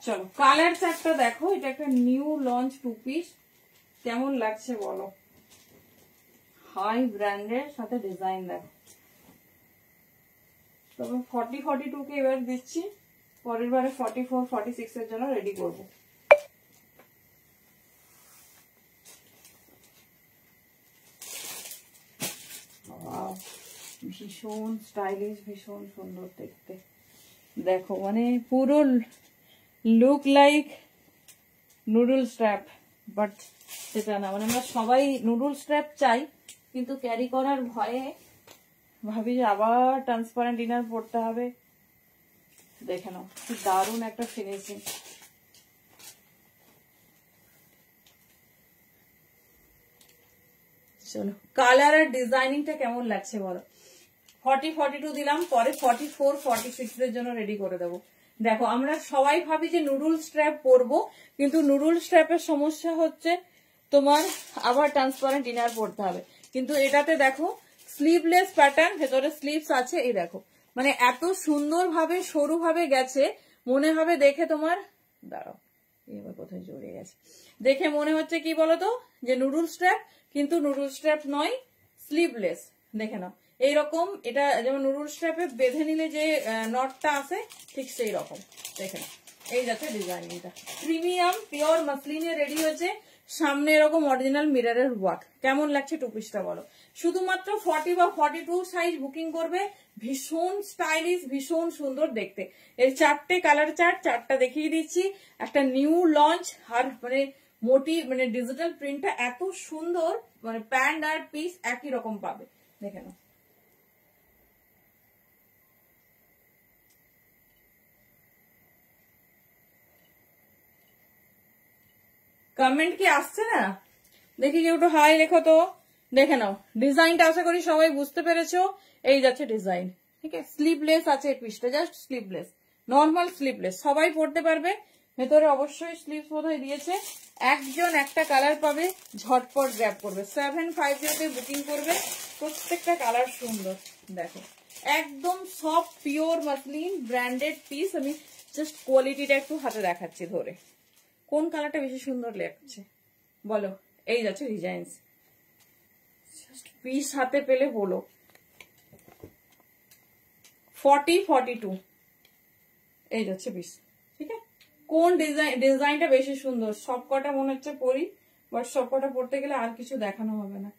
চলো কালার চার্টটা দেখো, এটা একটা নিউ লঞ্চ টু পিস, কেমন লাগছে বলো। হাই ব্র্যান্ডের সাথে ডিজাইন দেখো। তবে 40, 42 কে এবার দিচ্ছি, পরের বারে 44, 46 এর জন্য রেডি করবো। ভীষণ স্টাইলিশ, ভীষণ সুন্দর দেখতে। দেখো মানে পুরো look like noodle strap, but সেটা না। মানে আমরা সবাই নুডল স্ট্র্যাপ চাই, কিন্তু ক্যারি করার ভয়ে ভাবি যে আবার ট্রান্সপারেন্ট ইনার পড়তে হবে। দেখে নাও কি দারুণ একটা ফিনিশিং। চলো কালার আর ডিজাইনিংটা কেমন লাগছে বলো। 40, 42 দিলাম, পরে 44, 46 এর জন্য রেডি করে দেবো। দেখো আমরা সবাই ভাবি যে নুডল স্ট্র্যাপ পরবো, কিন্তু নুডল স্ট্র্যাপের সমস্যা হচ্ছে তোমার আবার ট্রান্সপারেন্ট ইনার পরতে হবে। কিন্তু এটাতে দেখো স্লিভলেস প্যাটার্ন, ভেতরে স্লিভস আছে। এই দেখো মানে এত সুন্দর ভাবে সরু ভাবে গেছে, মনে হবে দেখে তোমার, দাঁড়াও এবার কোথায় জড়িয়ে গেছে, দেখে মনে হচ্ছে কি বলতো যে নুডল স্ট্র্যাপ, কিন্তু নুডল স্ট্র্যাপ নয়, স্লিভলেস। দেখে নাও এইরকম, এটা যেমন নুডল স্ট্র্যাপে বেঁধে নিলে যে নটটা আসে ঠিক সেই রকম। দেখে নাও এই যাচ্ছে ডিজাইনটা, প্রিমিয়াম পিওর মাসলিনে রেডি হয়েছে। সামনে এরকম অরিজিনাল মিররের ওয়ার্ক। কেমন লাগছে টু পিসটা বলো। শুধুমাত্র 40 বা 42 সাইজ বুকিং করবে, ভীষণ স্টাইলিশ, ভীষণ সুন্দর দেখতে। এর চারটে কালার চার্ট, চারটা দেখিয়ে দিচ্ছি। একটা নিউ লঞ্চ, আর মানে মোটিভ মানে ডিজিটাল প্রিন্টটা এত সুন্দর, মানে প্যান্ট আর পিস একই রকম পাবে। দেখে নাও কমেন্ট কি আসছে না, দেখি কেউ একটু হাই লেখো তো। দেখে নাও ডিজাইনটা, আশা করি সবাই বুঝতে পেরেছো। এই যাচ্ছে ডিজাইন, ঠিক আছে। স্লিভলেস আছে এই পিসটা, জাস্ট স্লিভলেস, নর্মাল স্লিভলেস, সবাই পরতে পারবে। ভেতরে অবশ্যই স্লিভস বোধহয় দিয়েছে। একজন একটা কালার পাবে, ঝটপট গ্র্যাব করবে। 750 তে বুকিং করবে। প্রত্যেকটা কালার সুন্দর। দেখো একদম soft pure muslin branded piece. আমি জাস্ট কোয়ালিটিটা একটু হাতে দেখাচ্ছি ধরে, কোন কালারটা বেশি সুন্দর লাগছে বলো। এই যাচ্ছে ডিজাইনস, পিস হাতে পেলে বলো। 40, 42 এই যাচ্ছে পিস, ঠিক আছে। কোন ডিজাইনটা বেশি সুন্দর, সবকটা মনে হচ্ছে পরি, বাট সবকটা পড়তে গেলে আর কিছু দেখানো হবে না।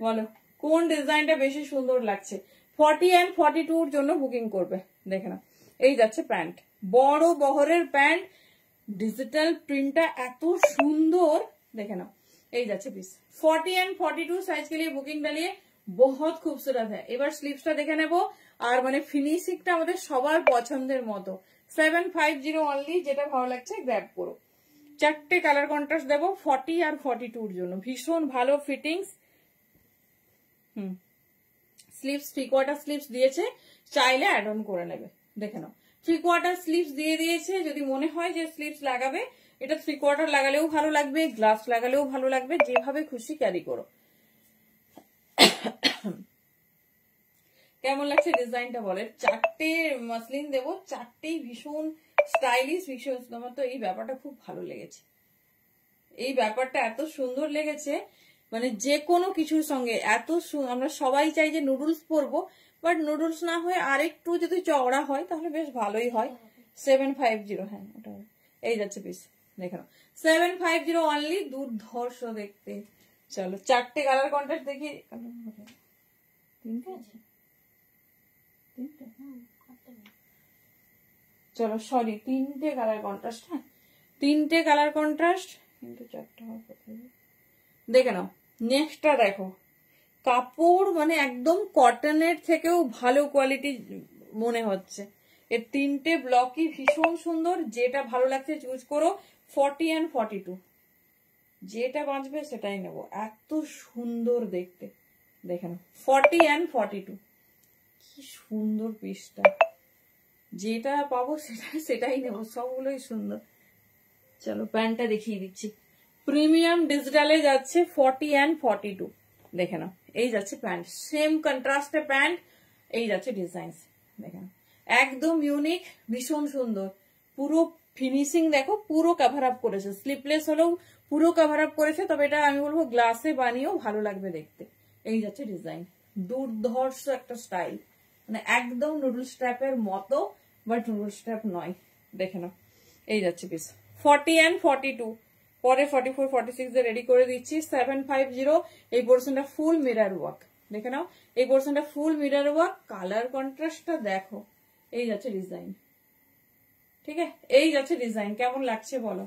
বলো কোন ডিজাইনটা বেশি সুন্দর লাগছে। 40 and 42 এর জন্য বুকিং করবে। দেখে না এই যাচ্ছে প্যান্ট, বড় বহরের প্যান্ট, ডিজিটাল প্রিন্টটা এত সুন্দর। देखे ना এই যাচ্ছে পিস 40 and 42 সাইজ के लिए बुकिंग डालिए बहुत खूबसूरत है। এবার স্লিভসটা দেখে নেব আর মানে ফিনিশিংটা আমাদের সবার পছন্দের মতো 750 অনলি, যেটা ভালো লাগছে গ্র্যাব করো। চারটে কালার কন্ট্রাস্ট দেব 40 আর 42 এর জন্য, ভীষণ ভালো ফিটিংস। স্লিভস 3/4 স্লিভস দিয়েছে, চাইলে অ্যাড অন করে নেবে। দেখে নাও 3/4 স্লিভস দিয়ে দিয়েছে, যদি মনে হয় যে স্লিভস লাগাবে এটা 3/4 লাগালেও ভালো লাগবে, গ্লাস লাগালেও ভালো লাগবে, যেভাবে খুশি ক্যারি করো। কেমন লাগছে ডিজাইনটা বলে। 4টে মাসলিন দেবো, 4টেই ভীষণ স্টাইলিশ, ভীষণ, আমার তো এই ব্যাপারটা খুব ভালো লেগেছে। এই ব্যাপারটা এত সুন্দর লেগেছে, মানে যে কোনো কিছুর সঙ্গে এত আমরা সবাই চাই যে নুডলস পরবো, বাট নুডলস না হয়ে আরেকটু যদি চওড়া হয় তাহলে বেশ ভালোই হয়। 750, হ্যাঁ ওটা এই যাচ্ছে পিস, দেখে নাও 750 অনলি, দুর্ধর্ষ দেখতে। চলো 4টে কালার কন্ট্রাস্ট দেখি। চলো সরি, 3টে কালার কন্ট্রাস্ট। হ্যাঁ 3টে কালার কন্ট্রাস্ট, কিন্তু 4টা দেখে নাও। নেক্সটটা দেখো, কাপড় মানে একদম কটনের থেকেও ভালো কোয়ালিটি মনে হচ্ছে। এর 3টে ব্লকই ভীষণ সুন্দর, যেটা ভালো লাগছে চুজ করো। 40 and 42, যেটা বাঁচবে সেটাই নেবো, এত সুন্দর দেখতে। দেখে নাও 40 and 42, কি সুন্দর পিসটা, যেটা পাবো সেটাই নেবো, সবগুলোই সুন্দর। চলো প্যান্টটা দেখিয়ে দিচ্ছি। প্রিমিয়াম ডিজিটালে যাচ্ছে 40 and 42, দেখে নাও এই যাচ্ছে প্যান্ট, সেম কন্ট্রাস্টে প্যান্ট, এই যাচ্ছে ডিজাইন, দেখে নাও একদম ইউনিক, ভীষণ সুন্দর। পুরো ফিনিশিং দেখো, পুরো কভার আপ করেছে, স্লিপলেস হলেও পুরো কভার আপ করেছে। তবে এটা আমি বলবো গ্লাসে বানিয়েও ভালো লাগবে দেখতে। এই যাচ্ছে ডিজাইন, দুর্ধর্ষ একটা স্টাইল, মানে একদম নুডল স্ট্র্যাপের মতো, বাট নুডল স্ট্র্যাপ নয়। দেখে নাও এই যাচ্ছে পিস। 40 and 42, পরে 44 46 রেডি করে দিচ্ছি। 750, এই পোর্শনটা ফুল মিরর ওয়ার্ক, দেখে নাও এই পোর্শনটা ফুল মিরর ওয়ার্ক। কালার কন্ট্রাস্টটা দেখো, এই যাচ্ছে ডিজাইন, ঠিক আছে এই যাচ্ছে ডিজাইন। কেমন লাগছে বলো,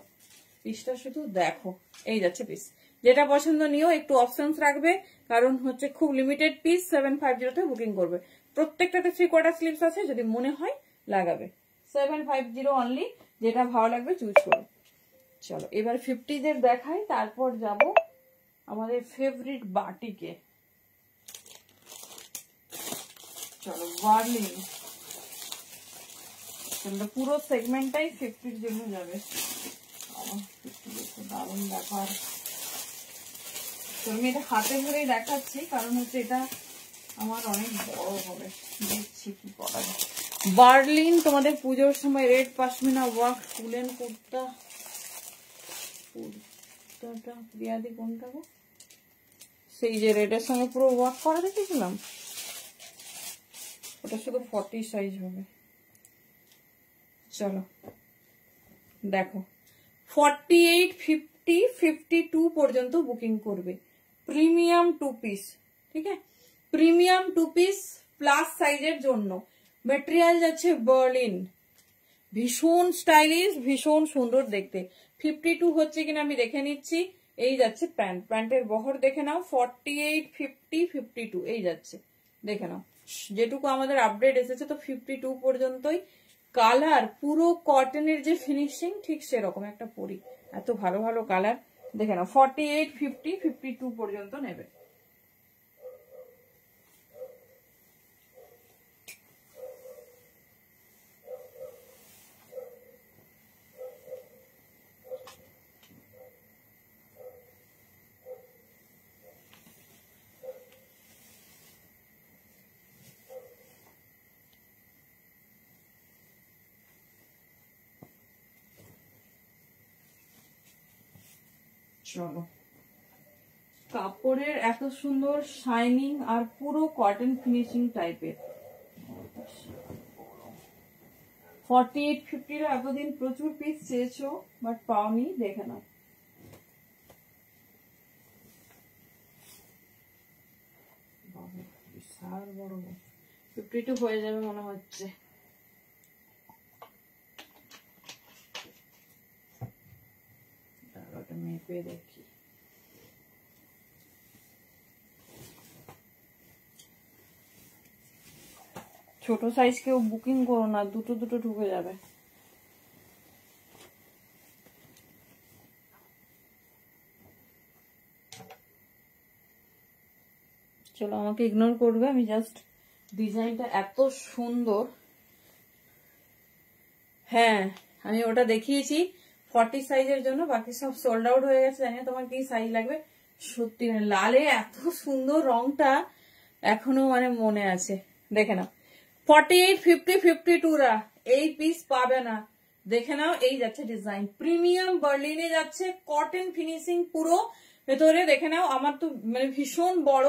পিসটা শুধু দেখো, এই যাচ্ছে পিস। যেটা পছন্দ নিও, একটু অপশনস রাখবে, কারণ হচ্ছে খুব লিমিটেড পিস। 750 বুকিং করবে, প্রত্যেকটাতে 3/4 স্লিভস আছে, যদি মনে হয় লাগাবে। 750 অনলি, যেটা ভালো লাগবে চুজ করো। চলো এবার 50 দেখাই, তারপর যাব আমাদের ফেভারিট বাটিকে। চলো বার্লিন, পুরো সেগমেন্টটাই 50 জন্য যাবে। দারুণ ব্যাপার। আমি এটা হাতে ধরেই দেখাচ্ছি, কারণ হচ্ছে এটা আমার অনেক বড় হবে, দেখছি কি করা যায়। বার্লিন তোমাদের পুজোর সময় রেড পাশমিনা ওয়ার্ক ফুলেন কুর্তা, কুর্তাটা প্রিয়াদি কোনটা গো, সেই যে রেডের সঙ্গে পুরো ওয়ার্ক করা দেখেছিলাম, ওটা শুধু 40 সাইজ হবে। চলো দেখো 48, 50, 52 পর্যন্ত বুকিং করবে। প্রিমিয়াম 2 পিস, ঠিক আছে, প্রিমিয়াম 2 পিস প্লাস সাইজের জন্য। ম্যাটেরিয়াল যাচ্ছে বার্লিন, ভীষণ স্টাইলিশ, ভীষণ সুন্দর দেখতে। 52 হচ্ছে কিনা আমি দেখে নিচ্ছি। এই যাচ্ছে প্যান্ট, প্যান্টের বহর দেখে নাও। 48, 50, 52 এই যাচ্ছে, দেখে নাও। যেটুকু আমাদের আপডেট এসেছে তো 52 পর্যন্তই। কালার পুরো কটনের যে ফিনিশিং, ঠিক সেরকম একটা পরি, এত ভালো ভালো কালার। দেখে নাও 48, 50, 52 পর্যন্ত নেবে। চলো, কাপড়ের এত সুন্দর শাইনিং আর পুরো কটন ফিনিশিং টাইপের। 48, 50 এতদিন প্রচুর পিস চেয়েছো, বাট পাওনি, দেখে নাও। বিশাল বড়, 52 হয়ে যাবে মনে হচ্ছে। মেপে দেখি, ছোট সাইজ কেউ বুকিং করো না, দুটো দুটো ঢুকে যাবে। চলো আমাকে ইগনোর করবে, আমি জাস্ট ডিজাইনটা এত সুন্দর। হ্যাঁ আমি ওটা দেখিয়েছি 40 সাইজের জন্য, বাকি সব সোল্ড আউট হয়ে গেছে। জানি না তোমার কি সাইজ লাগবে। সত্যি লালে এত সুন্দর রংটা এখনো মানে মনে আছে, দেখে নাও 48, 50, 52 রা এই পিস পাবে না। দেখে নাও, এই যাচ্ছে ডিজাইন, প্রিমিয়াম বার্লিনে যাচ্ছে, কটন ফিনিশিং পুরো ভেতরে। দেখে নাও, আমার তো মানে ভীষণ বড়,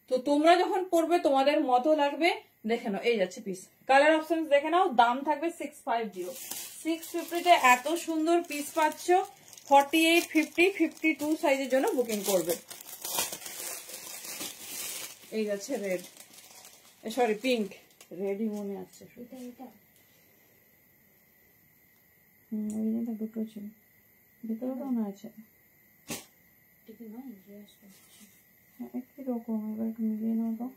তো তোমরা যখন পরবে তোমাদের মতো লাগবে। দেখে নাও, এই যাচ্ছে পিস, কালার অপশন দেখে নাও। দাম থাকবে 650, 650 এত সুন্দর পিস পাচ্ছ। 48, 50, 52 সাইজের জন্য বুকিং করবে। এই যাচ্ছে রেড, সরি পিঙ্ক, রেডই মনে আছে। দুটো ছিল, ভিতরে তো মনে আছে একই রকম। এবার একটু মিলিয়ে নাও তো।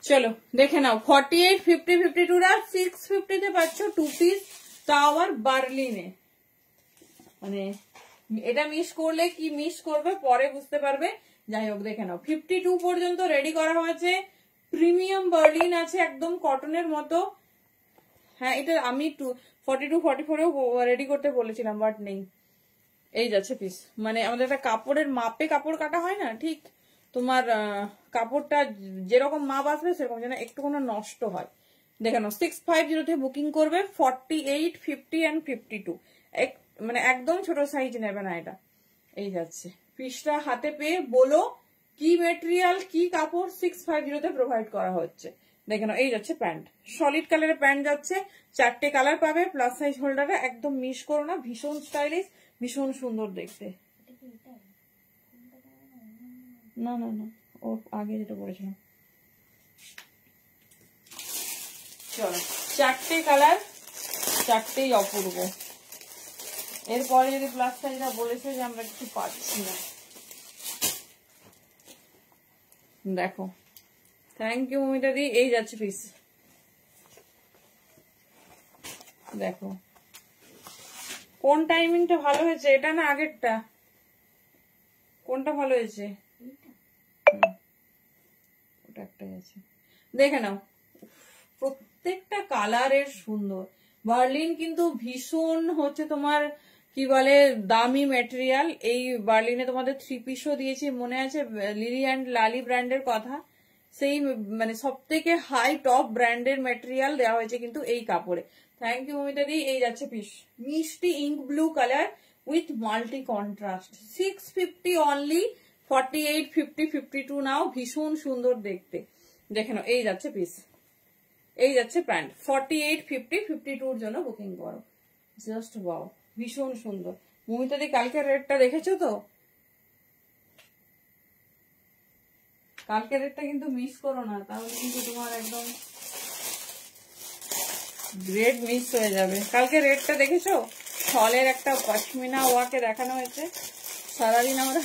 চলো দেখে নাও, 48, 50, 52 রা 650 তে পাচ্ছ 2 পিস, তাও আবার বার্লিনে। মানে এটা মিস করলে কি মিস করবে পরে বুঝতে পারবে। যাই হোক, দেখে নাও 52 পর্যন্ত রেডি করা হয়েছে, প্রিমিয়াম বার্লিন আছে, একদম কটনের মতো। হ্যাঁ, এটা আমি 42, 44-এও রেডি করতে বলেছিলাম, বাট নেই। এই যাচ্ছে পিস, মানে আমাদের একটা কাপড়ের মাপে কাপড় কাটা হয় না, ঠিক তোমার কাপড়টা যেরকম মাপ আসবে সেরকম যেন একটু কোনো নষ্ট হয়। দেখে নাও, 650 তে বুকিং করবে। 48, 50 and 52, মানে একদম ছোট সাইজ নেবে না এটা। এই যাচ্ছে পিসটা, হাতে পেয়ে বলো কি মেটেরিয়াল কি কাপড় 650 তে প্রোভাইড করা হচ্ছে। দেখে নাও, এই যাচ্ছে প্যান্ট, সলিড কালারের প্যান্ট যাচ্ছে, 4টে কালার পাবে, প্লাস সাইজ হোল্ডারে, একদম মিস করো না, ভীষণ স্টাইলিশ, ভীষণ সুন্দর দেখতে। না না না, ও আগে যেটা বলেছিলাম। চলো, 4টে কালার, 4টেই অপূর্ব। এরপরে যদি প্লাস সাইজটা বলেছে যে আমরা কিছু পাচ্ছি না, দেখো। থ্যাংক ইউ মমিতা দি। এই যাচ্ছে পিস, দেখো কোন টাইমিংটা ভালো হয়েছে, এটা না আগেরটা? কোনটা ভালো হয়েছে? ওটা একটাই আছে। দেখে নাও, প্রত্যেকটা কালারের সুন্দর। বার্লিন কিন্তু ভীষণ হচ্ছে তোমার কি বলে দামি ম্যাটেরিয়াল। এই বার্লিনে তোমাদের 3 পিসও দিয়েছি, মনে আছে লিলি অ্যান্ড লালি ব্র্যান্ডের কথা, সেই মানে সব থেকে হাই টপ ব্র্যান্ডের ম্যাটেরিয়াল দেওয়া হয়েছে কিন্তু এই কাপড়ে। থ্যাংক ইউ মমিতা দি। এই যাচ্ছে পিস, মিষ্টি ink blue colour with multi contrast, 650 only. 48, 50, 52 নাও, ভীষণ সুন্দর দেখতে। দেখে নাও, এই যাচ্ছে পিস, এই যাচ্ছে প্যান্ট। 48, 50, 52 জন্য বুকিং করো। জাস্ট ওয়াও, ভীষণ সুন্দর। মমিতা দি কালকের রেটটা দেখেছো তো? কালকের রেটটা কিন্তু মিস করো না, তাহলে কিন্তু তোমার একদম গ্রেড মিস হয়ে যাবে। কালকে রেটটা দেখেছো? ফলের একটা পশমিনা ওয়াকে দেখানো হয়েছে, সারাদিন আমরা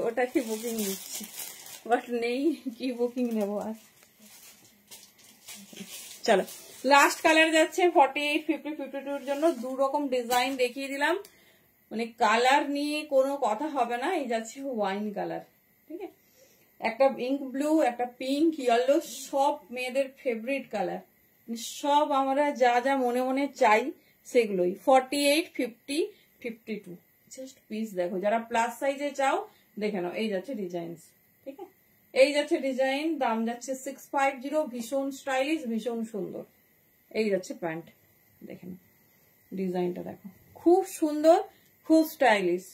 ওটারই বুকিং নিচ্ছি, বাট নেই, কি বুকিং নেবো আর। চলো, লাস্ট কালার যাচ্ছে 48, 50, 52 জন্য। 2 রকম ডিজাইন দেখিয়ে দিলাম, মানে কালার নিয়ে কোনো কথা হবে না। এই যাচ্ছে ওয়াইন কালার, ঠিক আছে, একটা ইঙ্ক ব্লু, একটা পিঙ্ক, ইয়েলো, সব মেয়েদের ফেভারিট কালার, সব আমরা যা যা মনে মনে চাই সেগুলোই। 48, 50, 52 জাস্ট পিস দেখো। যারা প্লাস সাইজে চাও দেখে নাও, এই যাচ্ছে ডিজাইন, ঠিক আছে, এই যাচ্ছে ডিজাইন। দাম যাচ্ছে 650, ভীষণ স্টাইলিশ, ভীষণ সুন্দর। এই যাচ্ছে প্যান্ট, দেখে নাও ডিজাইনটা, দেখো খুব সুন্দর, খুব স্টাইলিশ,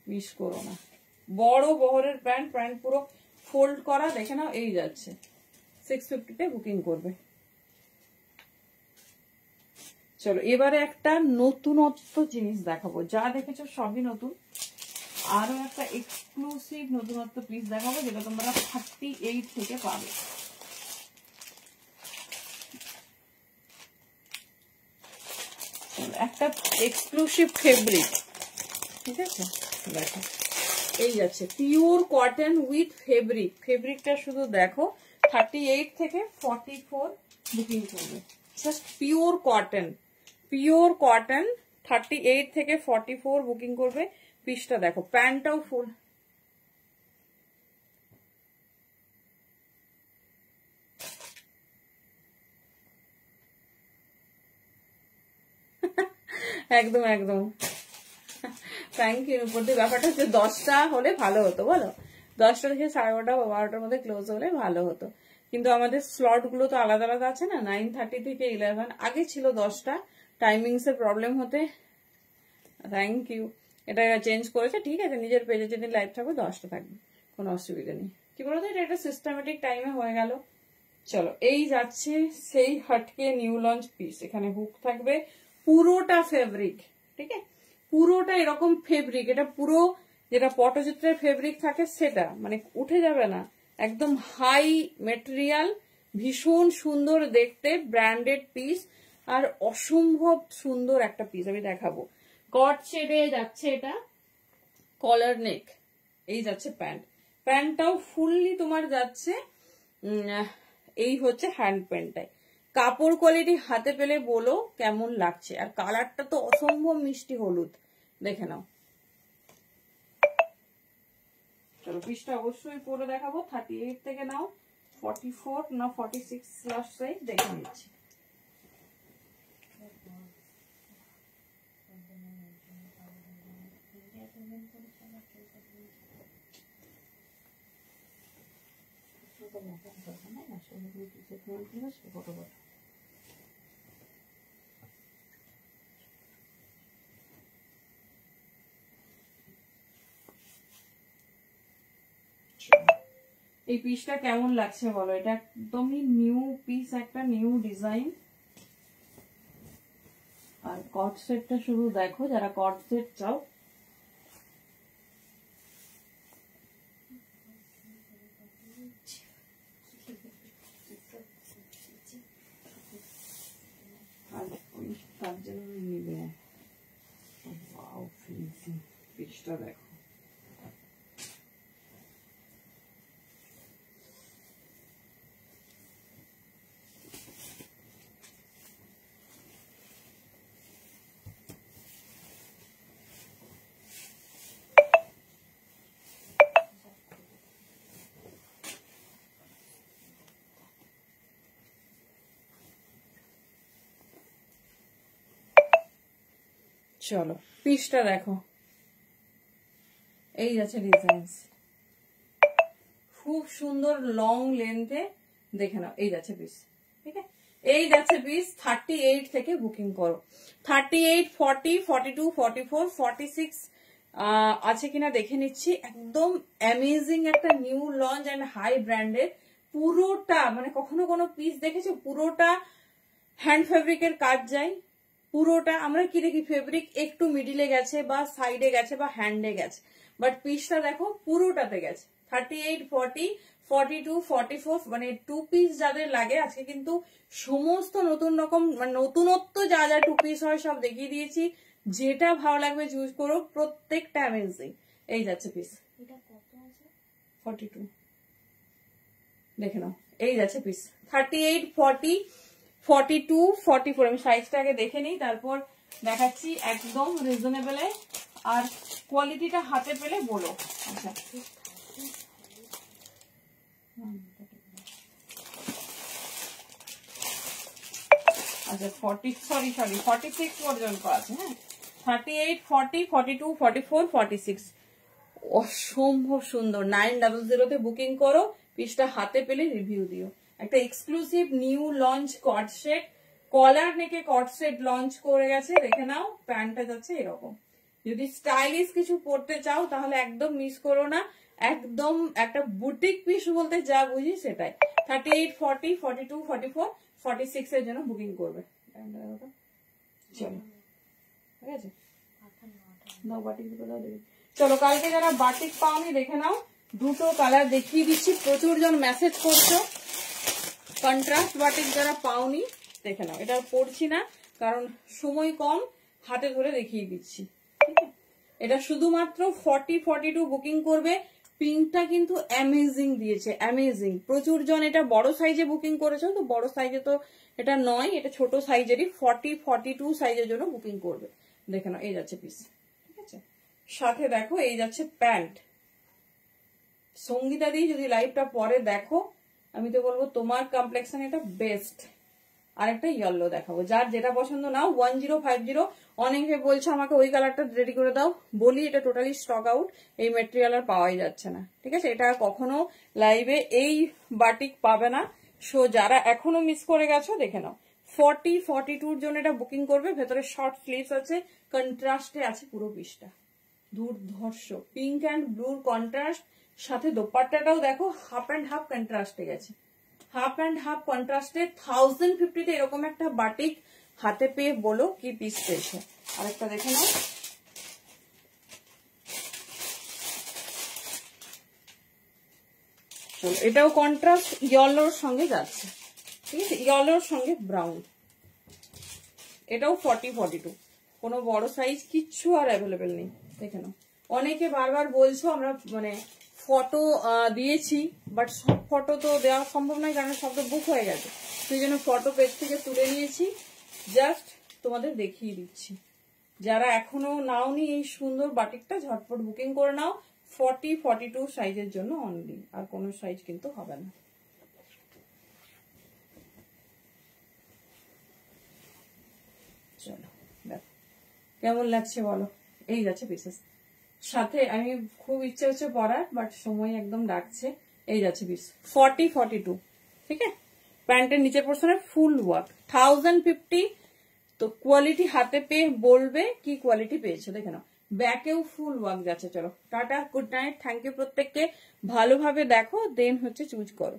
মিস করো না। বড় বহরের প্যান্ট, প্যান্ট পুরো ফোল্ড করা, দেখে নাও। এই যাচ্ছে 650 তে বুকিং করবে। চলো, এবারে একটা নতুনত্ব জিনিস দেখাবো, যা দেখেছো সবই নতুন। আরো একটা এক্সক্লুসিভ নতুনত্ব পিস দেখাবো, যেটা তোমরা 38 থেকে পাবে। একটা এক্সক্লুসিভ ফেব্রিক, ঠিক আছে, দেখো এই যাচ্ছে পিওর কটন উইথ ফেব্রিক। ফেব্রিকটা শুধু দেখো, 38 থেকে 44 বুকিং করবে। Just pure cotton, pure cotton, 38 থেকে 44 বুকিং করবে। পিসটা দেখো, প্যান্টটাও ফুল, একদম একদম। Thank you. ব্যাপারটা হচ্ছে 10টা হলে ভালো হতো, বলো 10টা থেকে 12:30 বা 12টার মধ্যে ক্লোজ হলে ভালো হতো। কিন্তু আমাদের স্লট গুলো তো আলাদা আলাদা আছে না, 9:30 থেকে 11, আগে ছিল 10টা, টাইমিংস এর প্রবলেম হতে থ্যাংক ইউ এটা চেঞ্জ করেছে। ঠিক আছে, নিজের পেজে যদি লাইভ থাকবে 10টা থাকবে, কোনো অসুবিধা নেই। কি বলতো, এটা একটা সিস্টেমেটিক টাইমে হয়ে গেল। চলো, এই যাচ্ছে সেই হটকে নিউ লঞ্চ পিস। এখানে হুক থাকবে, পুরোটা ফেব্রিক, ঠিক আছে, পুরোটা এরকম ফেব্রিক। এটা পুরো যেটা পটচিত্রের ফেব্রিক থাকে সেটা, মানে উঠে যাবে না, একদম হাই মেটেরিয়াল, ভীষণ সুন্দর দেখতে, ব্র্যান্ডেড পিস, আর অসম্ভব সুন্দর একটা পিস। আমি দেখাবো, কট শেডে যাচ্ছে এটা, কলার নেক, এই যাচ্ছে প্যান্ট, প্যান্টটাও ফুললি তোমার যাচ্ছে, এই হচ্ছে হ্যান্ড প্যান্টটাই। কাপড় কোয়ালিটি হাতে পেলে বলো কেমন লাগছে, আর কালারটা তো অসম্ভব মিষ্টি হলুদ, দেখে নাও। চলো পিসটা অবশ্যই পরে দেখাবো। 38 থেকে নাও, 44 না 46 লাস্ট সাইজ দেখে নিচ্ছি। এই পিসটা কেমন লাগছে বলো, এটা একদমই নিউ পিস, একটা নিউ ডিজাইন। আর কট সেটটা শুধু দেখো, যারা কট সেট চাও, তার জন্য নিবে। ওয়াও, ফিনিশিং পিসটা দেখো। চলো পিসটা দেখো, এই যাচ্ছে ডিজাইন, খুব সুন্দর লং লেন্থে, দেখে নাও। এই যাচ্ছে পিস, ঠিক আছে, এই যাচ্ছে পিস। 38 থেকে বুকিং করো, 38, 40, 42, 44, 46 আছে কিনা দেখে নিচ্ছি। একদম অ্যামেজিং একটা নিউ লঞ্চ অ্যান্ড হাই ব্র্যান্ডের, পুরোটা মানে কখনো কোনো পিস দেখেছো পুরোটা হ্যান্ড ফেব্রিকের কাজ যায়, পুরোটা। আমরা কি দেখি, ফেব্রিক একটু মিডিলে গেছে বা সাইডে গেছে বা হ্যান্ডে গেছে, বাট পিসটা দেখো পুরোটাতে গেছে। 38, 40, 42, 44, মানে 2 পিস যাদের লাগে, আজকে কিন্তু সমস্ত নতুন রকম মানে নতুনত্ব যা যা 2 পিস হয় সব দেখিয়ে দিয়েছি। যেটা ভালো লাগবে চুজ করো, প্রত্যেকটা অ্যামেজিং। এই যাচ্ছে পিস, 42 দেখে নাও। এই যাচ্ছে পিস 38, 40, 42, 44। আমি সাইজটা আগে দেখে নিই, তারপর দেখাচ্ছি। একদম রিজনেবল, আর কোয়ালিটিটা হাতে পেলে বলো। আচ্ছা, আচ্ছা 46 পর্যন্ত আছে। হ্যাঁ, 38, 40, 42, 44, 46 অসম্ভব সুন্দর। 900 বুকিং করো, পিসটা হাতে পেলে রিভিউ দিও। একটা এক্সক্লুসিভ নিউ লঞ্চ কট সেট, কলার নেকে কট সেট লঞ্চ করে গেছে, দেখে নাও। প্যান্টটা যাচ্ছে এরকম। যদি স্টাইলিশ কিছু পরতে চাও তাহলে একদম মিস করো না, একদম একটা বুটিক পিস বলতে যা বুঝি সেটাই। 38, 40, 42, 44, 46 এর জন্য বুকিং করবে। চলো, ঠিক আছে, দাও বাটিক দুটো দাও দেখি। চলো, কালকে যারা বাটিক পাওনি দেখে নাও, দুটো কালার দেখিয়ে দিচ্ছি। প্রচুর জন মেসেজ করছো কন্ট্রাস্ট বাটিক, যারা পাওনি দেখে নাও। এটা পড়ছি না কারণ সময় কম, হাতে ধরে দেখিয়ে দিচ্ছি, ঠিক আছে। এটা শুধুমাত্র 40, 42 বুকিং করবে। পিঙ্কটা কিন্তু অ্যামেজিং দিয়েছে, অ্যামেজিং। প্রচুর জন এটা বড় সাইজে বুকিং করেছো, তো বড় সাইজে তো এটা নয়, এটা ছোট সাইজেরই। 40, 42 সাইজের জন্য বুকিং করবে, দেখে নাও। এই যাচ্ছে পিস, ঠিক আছে। সাথে দেখো এই যাচ্ছে প্যান্ট। সঙ্গীতা দিয়ে যদি লাইভটা পরে দেখো, আমি তো বলবো তোমার কমপ্লেক্সন এটা বেস্ট। আর একটা ইয়েলো দেখাবো, যার যেটা পছন্দ নাও। 1050। অনেকে বলছো আমাকে ওই কালারটা রেডি করে দাও, বলি এটা টোটালি স্টক আউট, এই মেটেরিয়াল আর পাওয়াই যাচ্ছে না, ঠিক আছে। এটা কখনো লাইভে এই বাটিক পাবে না, সো যারা এখনো মিস করে গেছো দেখে নাও, 40-42 জন্য এটা বুকিং করবে। ভেতরে শর্ট স্লিভস আছে, কন্ট্রাস্টে আছে পুরো পিসটা, দুর্ধর্ষ পিঙ্ক অ্যান্ড ব্লুর কন্ট্রাস্ট। সাথে দোপাট্টাটাও দেখো হাফ অ্যান্ড হাফ কন্ট্রাস্টে গেছে, হাফ অ্যান্ড হাফ কন্ট্রাস্টে। 1050 এরকম একটা বাটিক হাতে পেয়ে বলো কি পিস পেয়েছে। আরেকটা দেখে নাও, এটাও কন্ট্রাস্ট ইয়েলোর সঙ্গে যাচ্ছে, ঠিক আছে, ইয়েলোর সঙ্গে ব্রাউন। এটাও 40-42, কোনো বড় সাইজ কিচ্ছু আর অ্যাভেলেবেল নেই, দেখে নাও। অনেকে বারবার বলছো আমরা মানে ফটো দিয়েছি, বাট সব ফটো তো দেওয়া সম্ভব নয়, কারণ সব তো বুক হয়ে গেছে। সেই জন্য ফটো পেজ থেকে তুলে নিয়েছি, জাস্ট তোমাদের দেখিয়ে দিচ্ছি। যারা এখনো নাওনি এই সুন্দর বাটিকটা, ঝটপট বুকিং করে নাও। 40-42 সাইজের জন্য অনলি, আর কোনো সাইজ কিন্তু হবে না। চলো দেখো কেমন লাগছে বলো। এই যাচ্ছে পিসেস, সাথে আমি খুব ইচ্ছে হচ্ছে পরার, বাট সময় একদম ডাকছে। এই যাচ্ছে পিস 40-42, ঠিক আছে। প্যান্টের নিচের পোর্শনে ফুল ওয়ার্ক, 1050। তো কোয়ালিটি হাতে পেয়ে বলবে কি কোয়ালিটি পেয়েছো, দেখে নাও। ব্যাকেও ফুল ওয়ার্ক যাচ্ছে। চলো টাটা, গুড নাইট, থ্যাংক ইউ প্রত্যেককে। ভালোভাবে দেখো, দেন হচ্ছে চুজ করো।